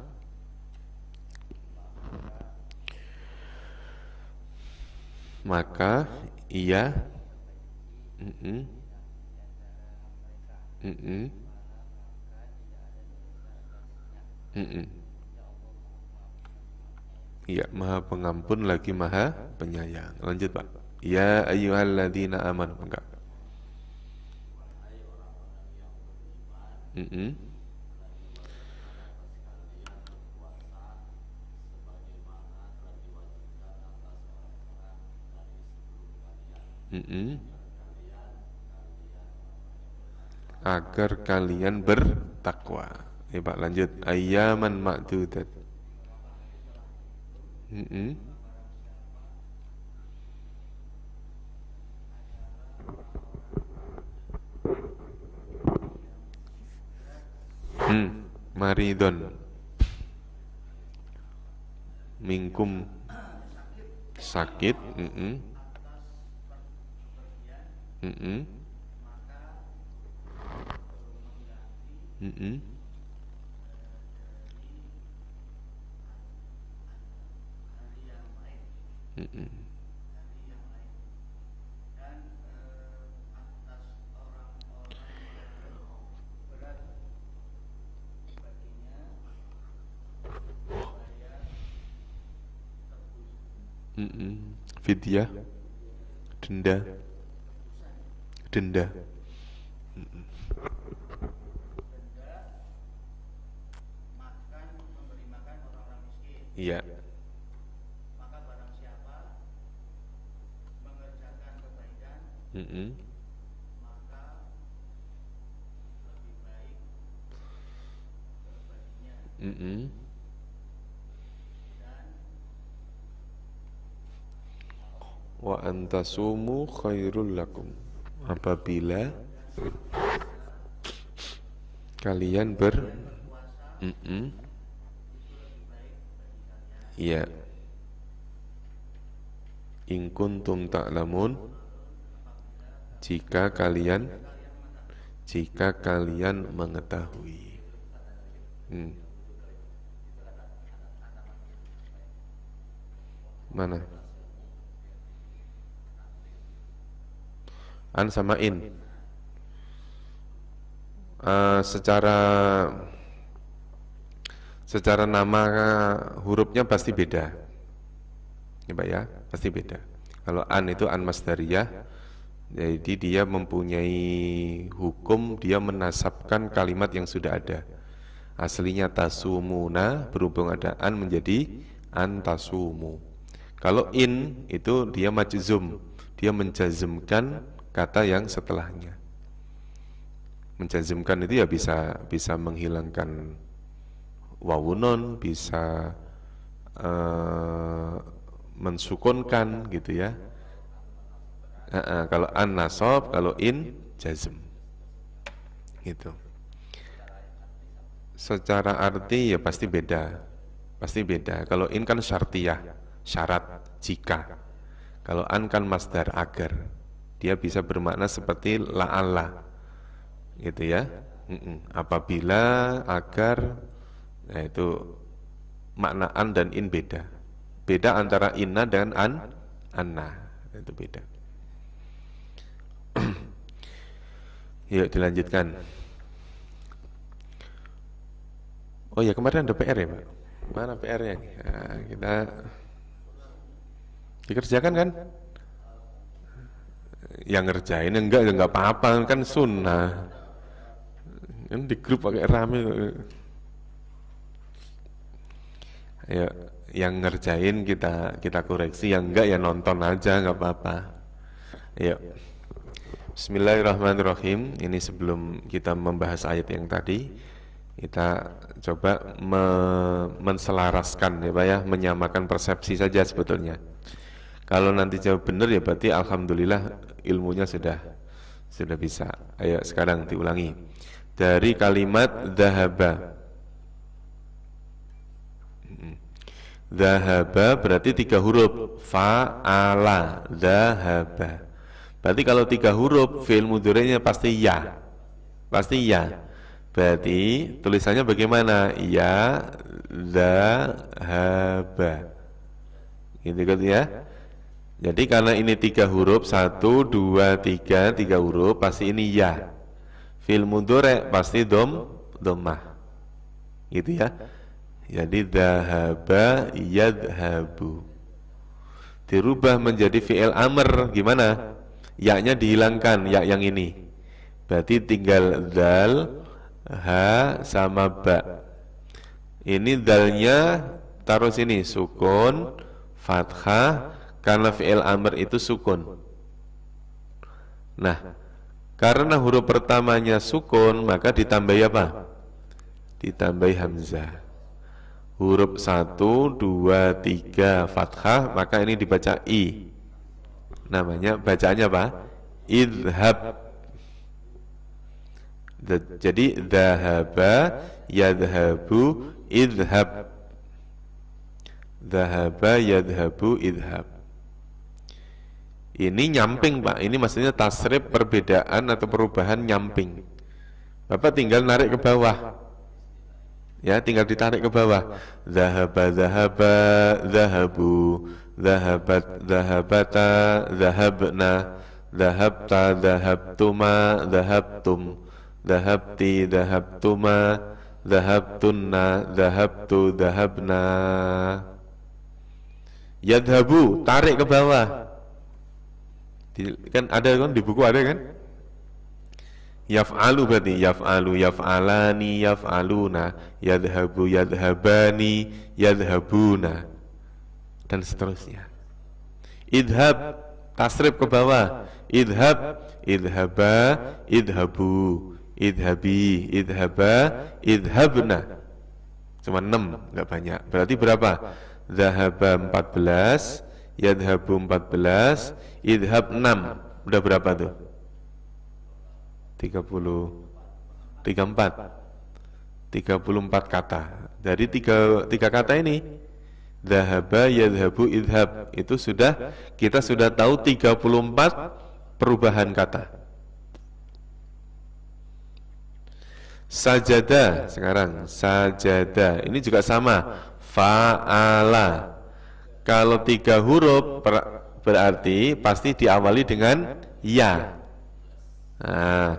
maka ia iya, maha pengampun lagi maha penyayang. Lanjut Pak. Ya ayyuhalladzina amanu. Enggak. Agar kalian bertakwa. Ya Pak, lanjut. Ayyaman ma'dudat. Maridon minkum sakit. Fidyah, denda. Iya. Wa antasumu khairul lakum. Apabila kalian iya. In kuntum ta'lamun, jika kalian mengetahui. Mana? An sama in. Secara nama hurufnya pasti beda. Ya Pak ya, pasti beda. Kalau an itu an masdariyah, jadi dia mempunyai hukum, dia menasabkan kalimat yang sudah ada. Aslinya tasumuna, berhubung ada an menjadi antasumu. Kalau in itu dia majzum, dia menjazmkan kata yang setelahnya. Menjazmkan itu ya bisa menghilangkan wawunon, bisa mensukunkan gitu ya. Kalau an nasab, kalau in jazm gitu. Secara arti ya pasti beda. Kalau in kan syartiyah, syarat, jika. Kalau an kan masdar, agar. Dia bisa bermakna seperti la'alla gitu ya. Apabila, agar. Nah itu makna an dan in beda. Beda antara inna dan anna. Itu beda. Yuk dilanjutkan. Oh ya, kemarin ada PR ya Pak? Mana PR-nya? Nah, kita dikerjakan kan? Yang ngerjain enggak ya enggak apa-apa, kan sunnah. Kan di grup pakai rame. Ya, yang ngerjain kita koreksi, yang enggak ya nonton aja, enggak apa-apa. Ya. Bismillahirrahmanirrahim. Ini sebelum kita membahas ayat yang tadi, kita coba menselaraskan ya Pak ya, menyamakan persepsi saja sebetulnya. Kalau nanti jawab benar ya berarti alhamdulillah ilmunya sudah bisa. Ayo sekarang diulangi. Dari kalimat dhahaba. Dhahaba berarti 3 huruf. Fa'ala, dhahaba. Berarti kalau 3 huruf fi'il mudhari'nya pasti ya. Pasti ya. Berarti tulisannya bagaimana? Ya dhahaba. Gitu kan ya. Jadi karena ini 3 huruf, 1, 2, 3 huruf, pasti ini ya. Fi'il mudhari' pasti dhammah. Gitu ya. Jadi dhahaba yadhabu. Dirubah menjadi fi'il amr, gimana? Ya-nya dihilangkan, ya yang ini. Berarti tinggal dal, ha sama ba. Ini dalnya taruh sini, sukun, fathah, karena fi'il amr itu sukun. Nah, karena huruf pertamanya sukun, maka ditambahi apa? Ditambahi hamzah. Huruf 1, 2, 3 fathah, maka ini dibaca i. Namanya bacaannya apa? Idhab. Jadi dhahaba yadhabu idhab. Dhahaba yadhabu idhab. Ini nyamping Pak. Ini maksudnya tasrif, perbedaan atau perubahan nyamping. Bapak tinggal narik ke bawah. Ya, tinggal ditarik ke bawah. Dhahaba dhahaba dhahabu. Dhahabat dhahabata dhahabna. Dhahabta dhahabtuma dhahabtum. Dhahabti dhahabtuma dhahabtunna dhahabtu dhahabna. Yadhabu, tarik ke bawah. Kan ada kan di buku ada kan? Yaf'alu berarti yaf'alu yaf'alani yaf'aluna, yadhabu yadhabani yadhabuna, dan seterusnya. Idhab, tasrif ke bawah. Idhab, idhaba, idhabu, idhabi, idhaba, idhabna. Cuma 6, enggak banyak. Berarti berapa? Dhahaba 14, yadhabu 14, idhab 6. Udah berapa tuh? 34 kata. Dari tiga kata ini Dhahaba, yadhabu, idhab. Itu kita sudah tahu 34 perubahan kata. Sajada, sekarang sajada. Ini juga sama. Fa'ala. Kalau 3 huruf berarti pasti diawali dengan ya. Nah,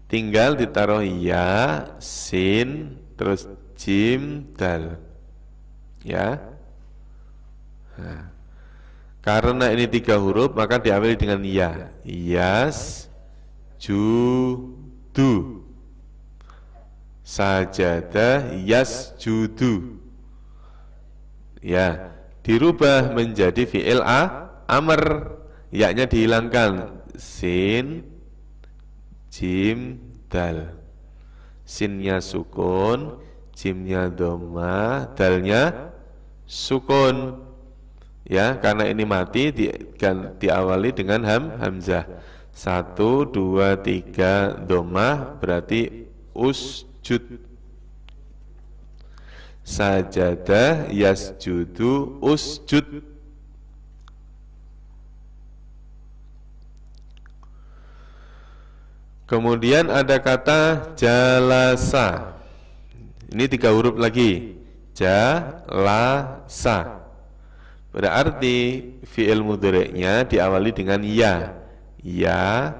tinggal ditaruh ya, sin, terus jim, dal. Ya. Nah, karena ini 3 huruf maka diawali dengan ya. Yas, judu. Sajada, yasjudu. Ya, dirubah menjadi fi'il amr, ya-nya dihilangkan, sin, jim, dal. Sinnya sukun, jimnya dhamma, dalnya sukun. Ya, karena ini mati diawali dengan hamzah. 1, 2, 3 dhamma berarti usjud. Sajada, yasjudu, usjud. Kemudian ada kata jalasa. Ini 3 huruf lagi. Jalasa. Berarti fi'il mudhari'nya diawali dengan ya. Ya,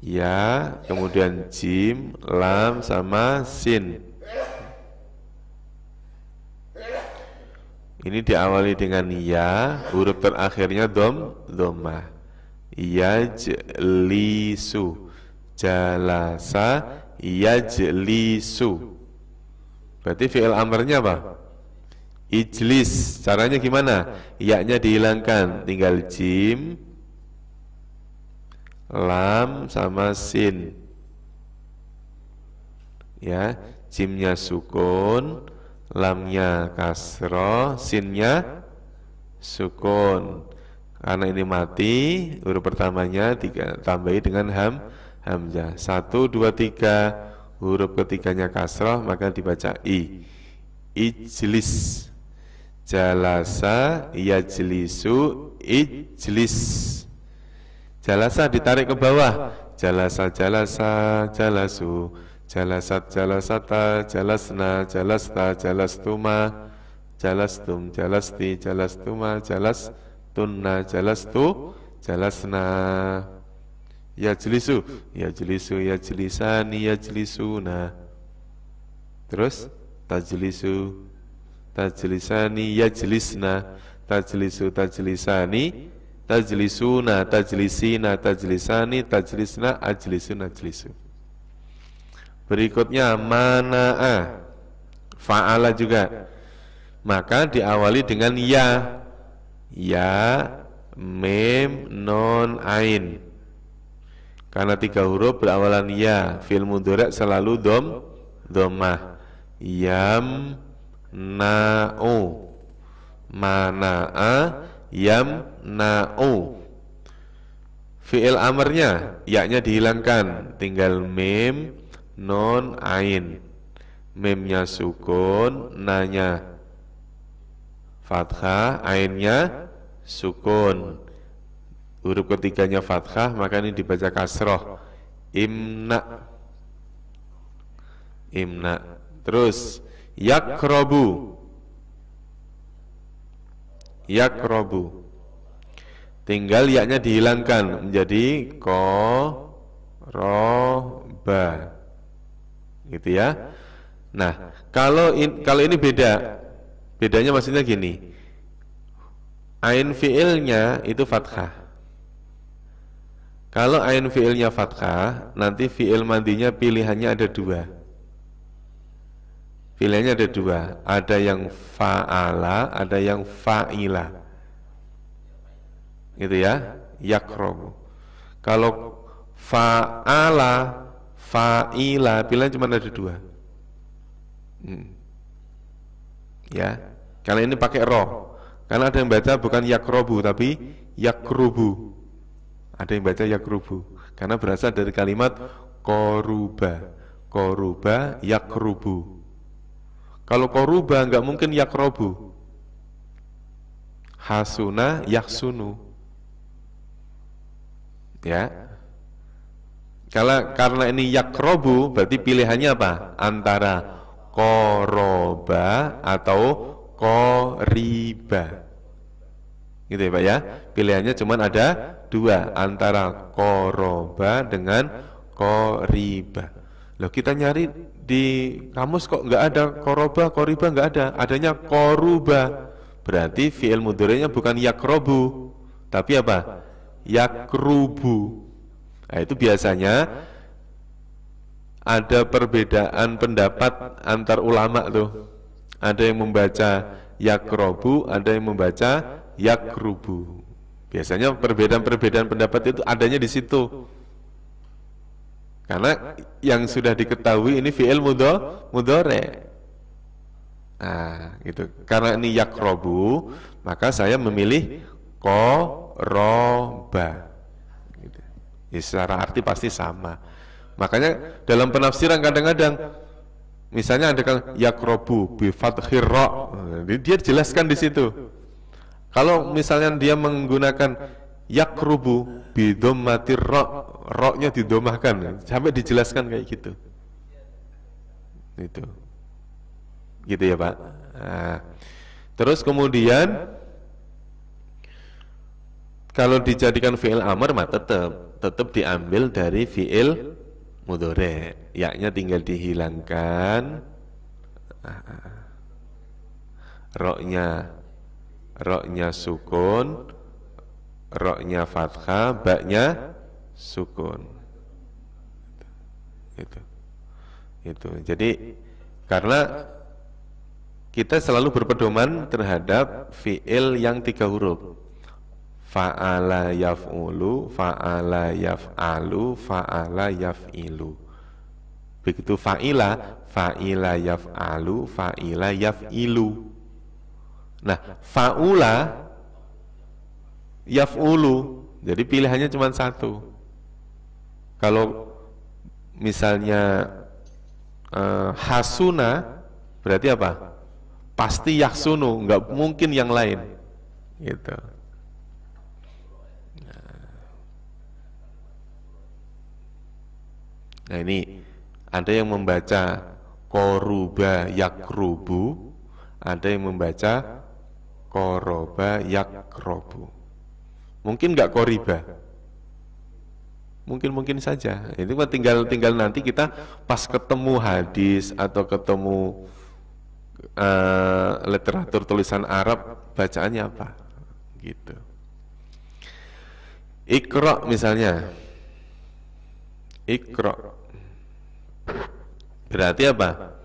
ya, kemudian jim, lam, sama sin. Ini diawali dengan ya, huruf terakhirnya dhammah. Yajlisu, jalasa, yajlisu. Berarti fi'il amrnya apa? Ijlis. Caranya gimana? Ya-nya dihilangkan, tinggal jim, lam, sama sin. Ya, jimnya sukun, lamnya kasroh, sinnya sukun. Karena ini mati, huruf pertamanya tambahi dengan hamzah. 1, 2, 3, huruf ketiganya kasroh, maka dibaca i. Ijlis. Jalasa, yajlisu, ijlis. Jalasa ditarik ke bawah. Jalasa, jalasa, jalasu, jalasat, jalasata, jalasna, jalasta, jalastuma, jalastum, jalasti, jalastuma, jalastunna, jalastu, jalasna. Yajlisu, yajlisu, yajlisani, yajlisuna. Terus tajlisu, tajlisani, yajlisna, tajlisu, tajlisani, tajlisuna, tajlisina, tajlisani, tajlisna, ajlisun, ajlisu. Berikutnya mana'a, fa'ala juga. Maka diawali dengan ya. Ya, mim, non, ain. Karena 3 huruf berawalan ya, fi'il mudhari' selalu dhammah. Yam, na'u, mana'a, yam, na'u. Fi'il amrnya, ya-nya dihilangkan, tinggal mim, non, ain. Mimnya sukun, nanya fathah, ainnya sukun. Huruf ketiganya fathah, maka ini dibaca kasroh. Imna, imna. Terus yakrobu, yakrobu. Tinggal ya-nya dihilangkan menjadi ba, gitu ya. Nah, kalau ini bedanya maksudnya gini. Ain fiilnya itu fathah. Kalau ain fiilnya fathah, nanti fiil mandinya pilihannya ada 2. Pilihannya ada 2. Ada yang fa'ala, ada yang fa'ila. Gitu ya, yakrobu. Kalau fa'ala, fa'ila, pilihan cuma ada 2. Ya, karena ini pakai roh. Karena ada yang baca bukan yakrobu tapi yakrubu. Ada yang baca yakrubu karena berasal dari kalimat koruba. Koruba yakrubu. Kalau koruba nggak mungkin yakrobu. Hasuna yaksunu. Ya. Karena ini yakrobu, berarti pilihannya apa? Antara koroba atau koriba. Gitu ya Pak ya. Pilihannya cuma ada dua, antara koroba dengan koriba. Loh, kita nyari di kamus kok nggak ada koroba, koriba nggak ada, adanya koruba. Berarti fi'il mudhari'nya bukan yakrobu, tapi apa? Yakrubu. Nah, itu biasanya ada perbedaan pendapat antar ulama tuh. Ada yang membaca yakrobu, ada yang membaca yakrubu. Biasanya perbedaan-perbedaan pendapat itu adanya di situ. Karena yang sudah diketahui ini fi'il mudhari'. Nah, gitu. Karena ini yakrobu, maka saya memilih koroba. Gitu. Ya, secara arti pasti sama. Makanya dalam penafsiran kadang-kadang, misalnya ada kan yakrobu bi fathir ra, dia jelaskan di situ. Kalau misalnya dia menggunakan yakrubu bi dhammatir ra, ra-nya didomahkan, sampai dijelaskan kayak gitu. Itu. Gitu ya Pak. Nah, terus kemudian kalau dijadikan fi'il amr mah tetap diambil dari fi'il mudhari'. Ya-nya tinggal dihilangkan. Ra-nya sukun, ra-nya fathah, ba-nya sukun. Itu. Jadi karena kita selalu berpedoman terhadap fi'il yang 3 huruf. Fa'ala yaf'ulu, fa'ala yaf'alu, fa'ala yaf'ilu. Begitu fa'ila, fa'ila yaf'alu, fa'ila yaf'ilu. Nah, fa'ula yaf'ulu. Jadi pilihannya cuma satu. Kalau misalnya hasuna, berarti apa? Pasti yaksunu, nggak mungkin yang lain. Gitu. Nah ini ada yang membaca koruba yakrubu, ada yang membaca koroba yakrobu. Mungkin nggak koriba, mungkin saja. Itu tinggal nanti kita pas ketemu hadis atau ketemu literatur tulisan Arab, bacaannya apa, gitu. Iqra misalnya, Iqra berarti apa?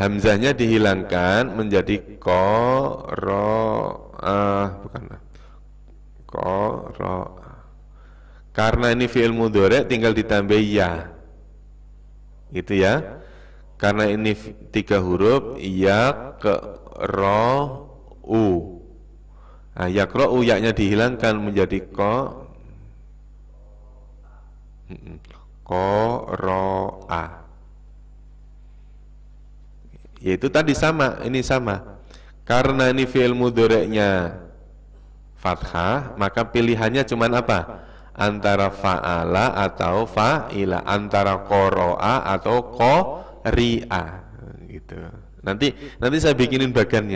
Hamzahnya dihilangkan menjadi karena ini fi'il mudhari' tinggal ditambah ya, gitu ya. Karena ini 3 huruf, ya, ke, ro, u. Nah, yakro'u, ya-nya dihilangkan menjadi ro'a. Yaitu tadi sama, ini sama. Karena ini fi'il mudhari'nya fathah, maka pilihannya cuman apa? Antara fa'ala atau fa'ila, antara qoro'a atau qori'a, gitu. Nanti saya bikinin bagan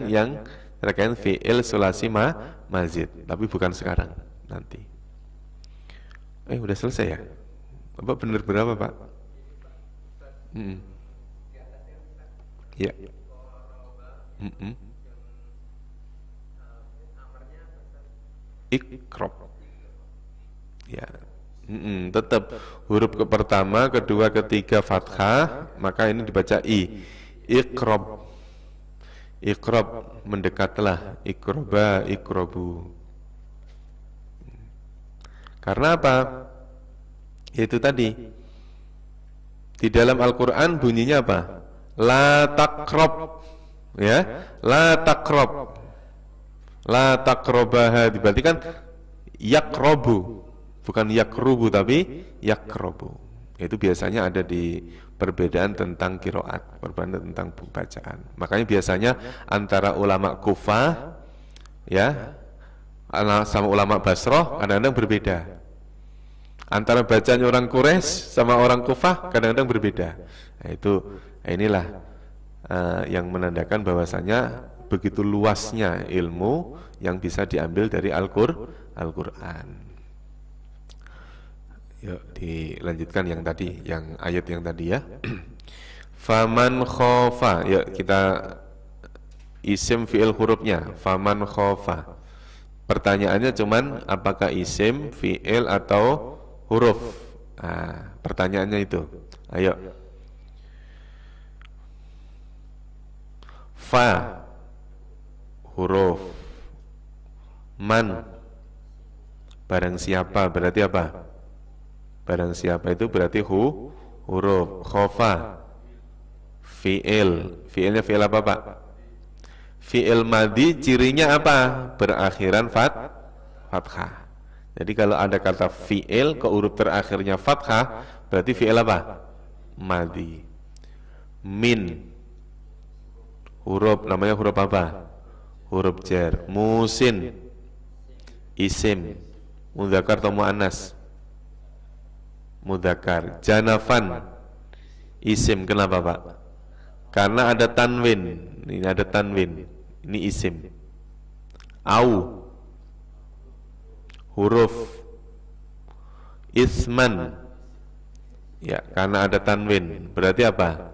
yang terkait fi'il sulasi mazid, tapi bukan sekarang, nanti. Udah selesai ya? Bapak bener berapa Pak? Ya. Ikrob. Ya. Tetap huruf pertama, kedua, ketiga fathah, maka ini dibaca i. Ikrob. Ikrob, mendekatlah. Ikroba, ikrobu. Karena apa? Itu tadi. Di dalam Al-Quran bunyinya apa? La takrob. Ya, la takrob. La takrobaha. Berarti kan yakrobu, bukan yakrubu tapi yakrobu. Itu biasanya ada di perbedaan tentang qiraat, perbedaan tentang bacaan. Makanya biasanya antara ulama Kufah ya sama ulama Basrah kadang-kadang berbeda. Antara bacaan orang Quraisy sama orang Kufah kadang-kadang berbeda. Nah, inilah yang menandakan bahwasanya begitu luasnya ilmu yang bisa diambil dari Al-Qur'an. Yuk dilanjutkan yang tadi, yang ayat yang tadi ya. Faman khofa, yuk kita isim fi'il hurufnya. Faman khofa. Pertanyaannya cuman apakah isim, fi'il atau huruf? Nah, pertanyaannya itu. Ayo. Fa huruf. Man barang siapa berarti apa? Barang siapa itu berarti huruf. Khofa fi'il. Fi'ilnya fi'il apa Pak? Fi'il madhi cirinya apa? Berakhiran fathah. Jadi kalau ada kata fi'il ke huruf terakhirnya fathah, berarti fi'il apa? Madhi. Min huruf, namanya huruf apa? Huruf jar. Musin isim. Mudzakkar atau muannas? Mudzakkar. Janafan isim. Kenapa Pak? Karena ada tanwin. Ini ada tanwin. Ini isim. Au huruf. Isman ya, karena ada tanwin. Berarti apa?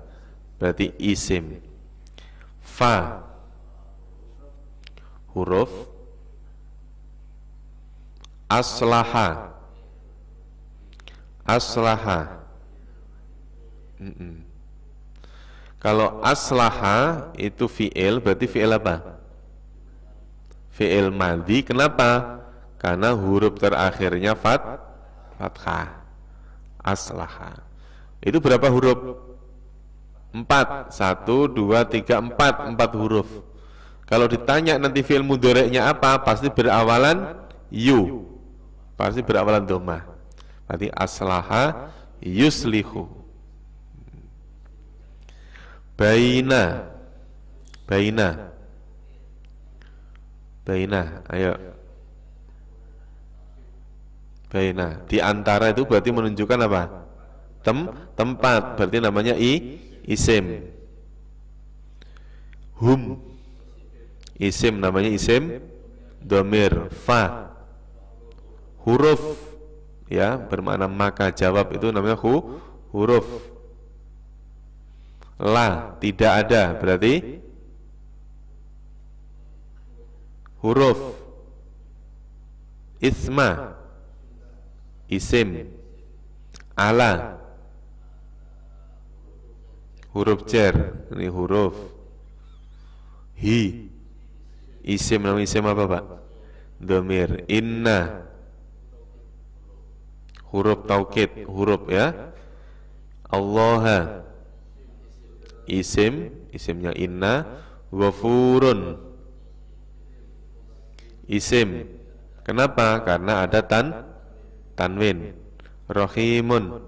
Berarti isim. Fa huruf. Aslaha. Aslaha. Kalau aslaha itu fi'il, berarti fi'il apa? Fi'il madhi. Kenapa? Karena huruf terakhirnya fathah. Aslaha. Itu berapa huruf? 4. 1, 2, 3, 4. 4 huruf. Kalau ditanya nanti fi'il mudhari'nya apa? Pasti berawalan yu. Pasti berawalan dhammah. Berarti aslaha yuslihu. Baina. Baina. Baina. Ayo. Baina. Di antara itu berarti menunjukkan apa? Tempat. Berarti namanya isim. Hum. Isim namanya isim dhamir. Fa huruf ya, bermakna maka jawab, itu namanya huruf. La tidak ada, berarti huruf. Isma isim. Ala huruf jar, ini huruf. Hi isim, namanya isim apa Pak? Dhamir. Inna huruf taukid, huruf ya. Allaha isim, isimnya inna. Ghafurun isim. Kenapa? Karena ada tanwin. Rahimun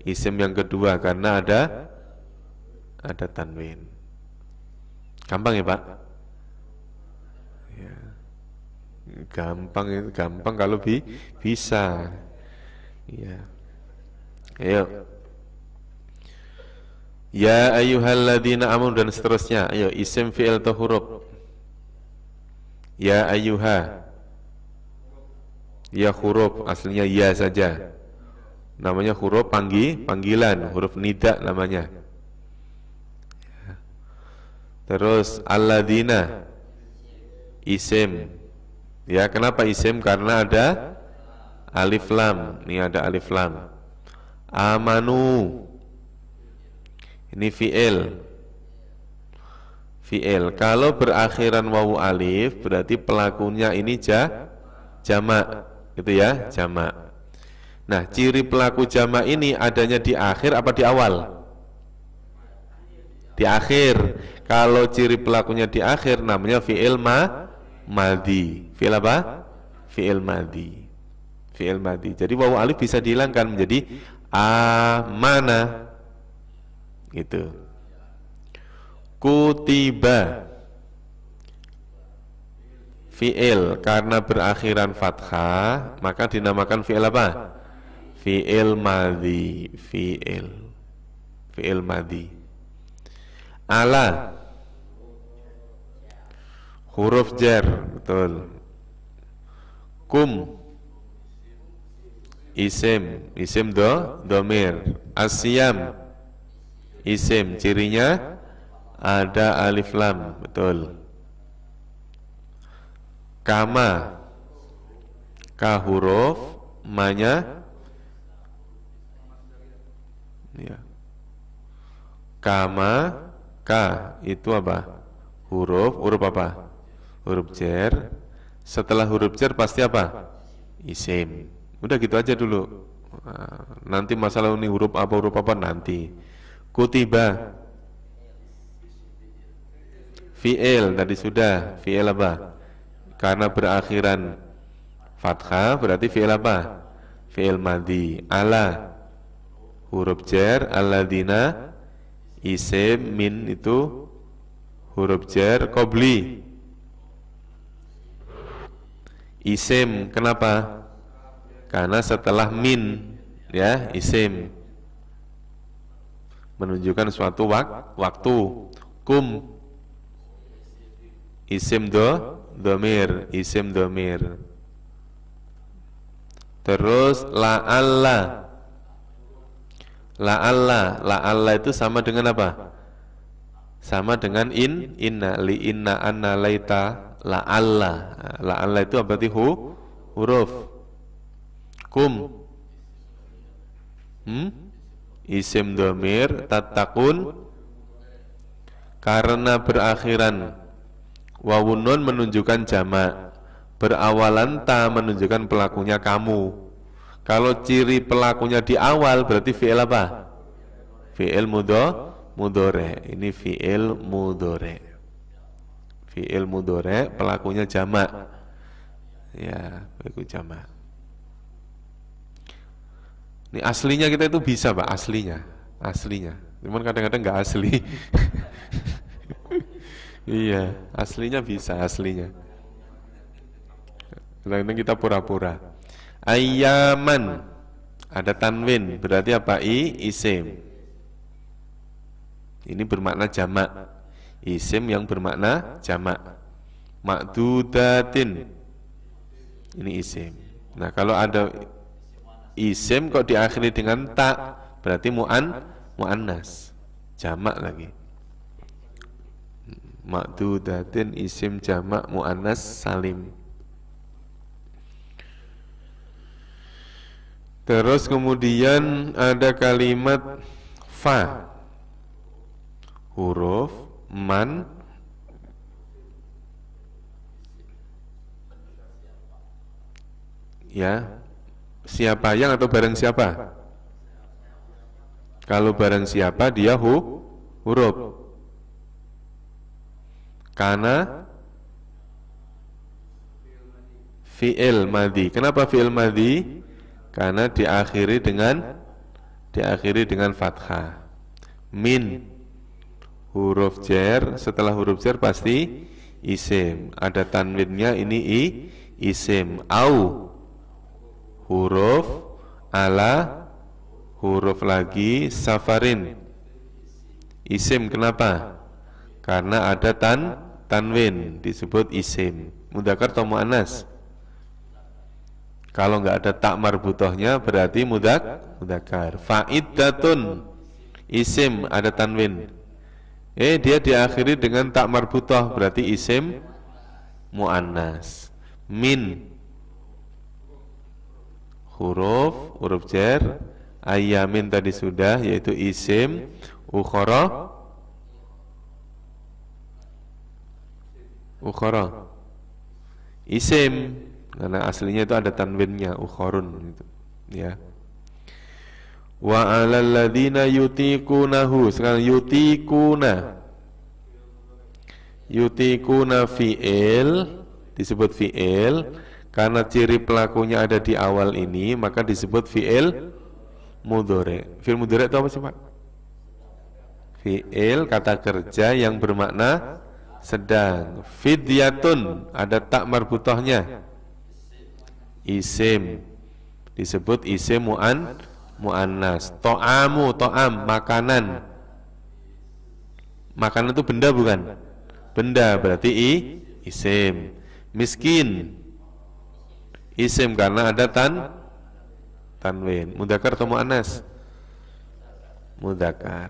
isim yang kedua karena ada tanwin. Gampang ya Pak? Ya. Gampang kalau bisa. Ya. Ayo. Ya ayyuhalladzina amanu dan seterusnya. Ayo isim fi'il atau huruf? Ya ayyuha. Ya huruf, aslinya ya saja. Namanya huruf panggilan, huruf nida namanya. Terus alladzina isim. Ya, kenapa isim? Karena ada alif lam. Ini ada alif lam. Amanu ini fi'il. Fi'il. Kalau berakhiran wawu alif berarti pelakunya ini jamak. Gitu ya, jamak. Nah, ciri pelaku jamak ini adanya di akhir apa di awal? Di akhir. Kalau ciri pelakunya di akhir namanya fi'il madhi. Fi'il apa? Fi'il madhi. Fi'il madhi. Jadi wawu alif bisa dihilangkan menjadi Amana, gitu. Kutiba, fi'il karena berakhiran fathah maka dinamakan fi'il apa? Fi'il madhi, fi'il madhi. Ala, huruf jar, betul. Kum, isim domir. Asyam, isim, cirinya ada alif lam, betul. Kama, ka huruf, manya ya. Kama, ka itu apa? Huruf apa? Huruf jar. Setelah huruf jar pasti apa? Isim. Udah gitu aja dulu. Nanti masalah ini huruf apa nanti. Kutiba, fi'il tadi sudah. Fi'il apa? Karena berakhiran fathah berarti fi'il apa? Fi'il madhi. Ala, huruf jar. Alladina, isim. Min itu huruf jar. Qobli, isim. Kenapa? Karena setelah min ya isim menunjukkan suatu waktu. Kum, isim domir, isim domir. Terus la'alla, la'alla itu sama dengan apa? Sama dengan inna, li inna anna laita. La'alla itu berarti huruf. Kum, isim domir. Tatakun, karena berakhiran wawun nun menunjukkan jamak, berawalan ta menunjukkan pelakunya kamu. Kalau ciri pelakunya di awal berarti fi'il apa? Fi'il mudhari. Ini fi'il mudhari. Fi'il mudhari pelakunya jamak. Ya, pelaku jamak. Ini aslinya kita itu bisa, Pak, aslinya. Cuman kadang-kadang nggak asli. Iya, aslinya bisa, aslinya. Kadang-kadang kita pura-pura. Ayyaman, ada tanwin, berarti apa? Isim. Ini bermakna jamak. Isim yang bermakna jamak. Ma'dudatin, ini isim. Nah, kalau ada isim kok diakhiri dengan ta, berarti mu'annas, jamak lagi. Ma'dudatin, isim jamak mu'annas salim. Terus kemudian ada kalimat fa, huruf man, ya, siapa yang atau barang siapa? Kalau barang siapa dia huruf. Karena fi'il madhi. Kenapa fi'il madhi? Karena diakhiri dengan fathah. Min, huruf jar. Setelah huruf jar pasti isim. Ada tanwinnya, ini isim. Au, huruf. Ala, huruf lagi. Safarin, isim. Kenapa? Karena ada tanwin, disebut isim. Mudzakkar atau muannas? Kalau nggak ada tak marbutohnya berarti mudzakkar. Faidatun, isim, ada tanwin. Dia diakhiri dengan tak marbutoh, berarti isim muannas. Min, huruf jar. Ayyamin tadi sudah, yaitu isim. Ukhara, isim, karena aslinya itu ada tanwinnya, ukharun gitu, ya. Wa 'alal ladzina yutiqunahu, sekarang yutikuna fi'il, disebut fi'il karena ciri pelakunya ada di awal ini, maka disebut fi'il mudhari. Fi'il mudhari itu apa sih Pak? Fi'il kata kerja yang bermakna sedang. Fidyatun ada tak marbutohnya. Isim disebut isim muannas. To'amu, to'am, makanan. Makanan itu benda bukan? Benda berarti isim. Miskin isim karena ada tanwin. Mudzakkar atau muannas? Mudzakkar.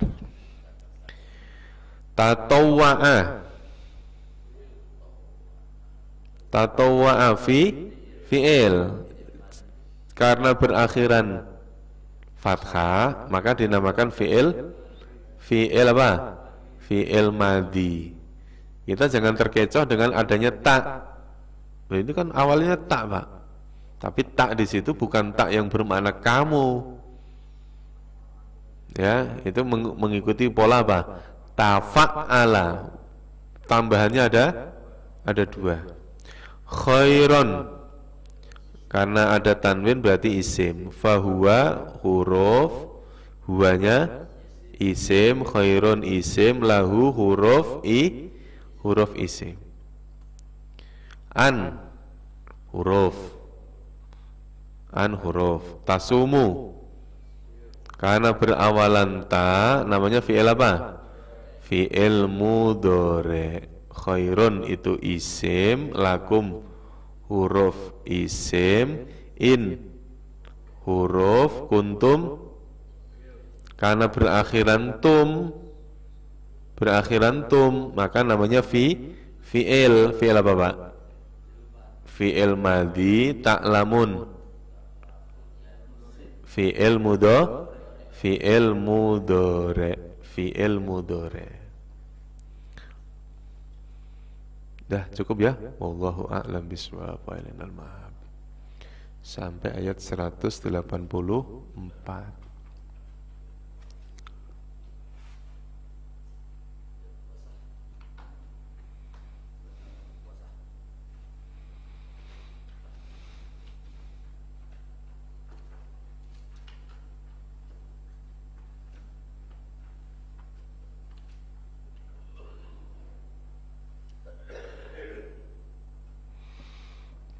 Tatawwa'a fi'il karena berakhiran fathah maka dinamakan fi'il apa? Fi'il madhi. Kita jangan terkecoh dengan adanya tak. Nah, ini kan awalnya tak Pak, tapi tak di situ bukan tak yang bermakna kamu. Ya, itu mengikuti pola apa? Tafa'ala. Tambahannya ada dua. Khairon karena ada tanwin berarti isim. Fahuwa huruf, huwanya isim, khairun isim, lahu huruf isim. An huruf, tasumu karena berawalan ta namanya fi'il apa? Fi'il mudhari. Khairun itu isim, lakum huruf isim, in huruf, kuntum karena berakhiran tum maka namanya fi'il apa Pak? Fi'il madhi, ta'lamun fi'il mudhari. Dah cukup ya. Wallahu a'lam bishawab. Wa ilaihal ma'ab. Sampai ayat 184.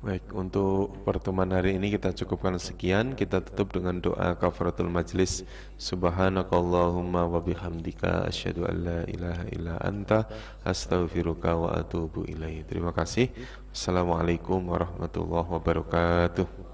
Baik, untuk pertemuan hari ini kita cukupkan sekian. Kita tutup dengan doa kafaratul majlis. Subhanakallahumma wa bihamdika asyhadu an la ilaha illa anta astaghfiruka wa atubu ilaik. Terima kasih. Assalamualaikum warahmatullahi wabarakatuh.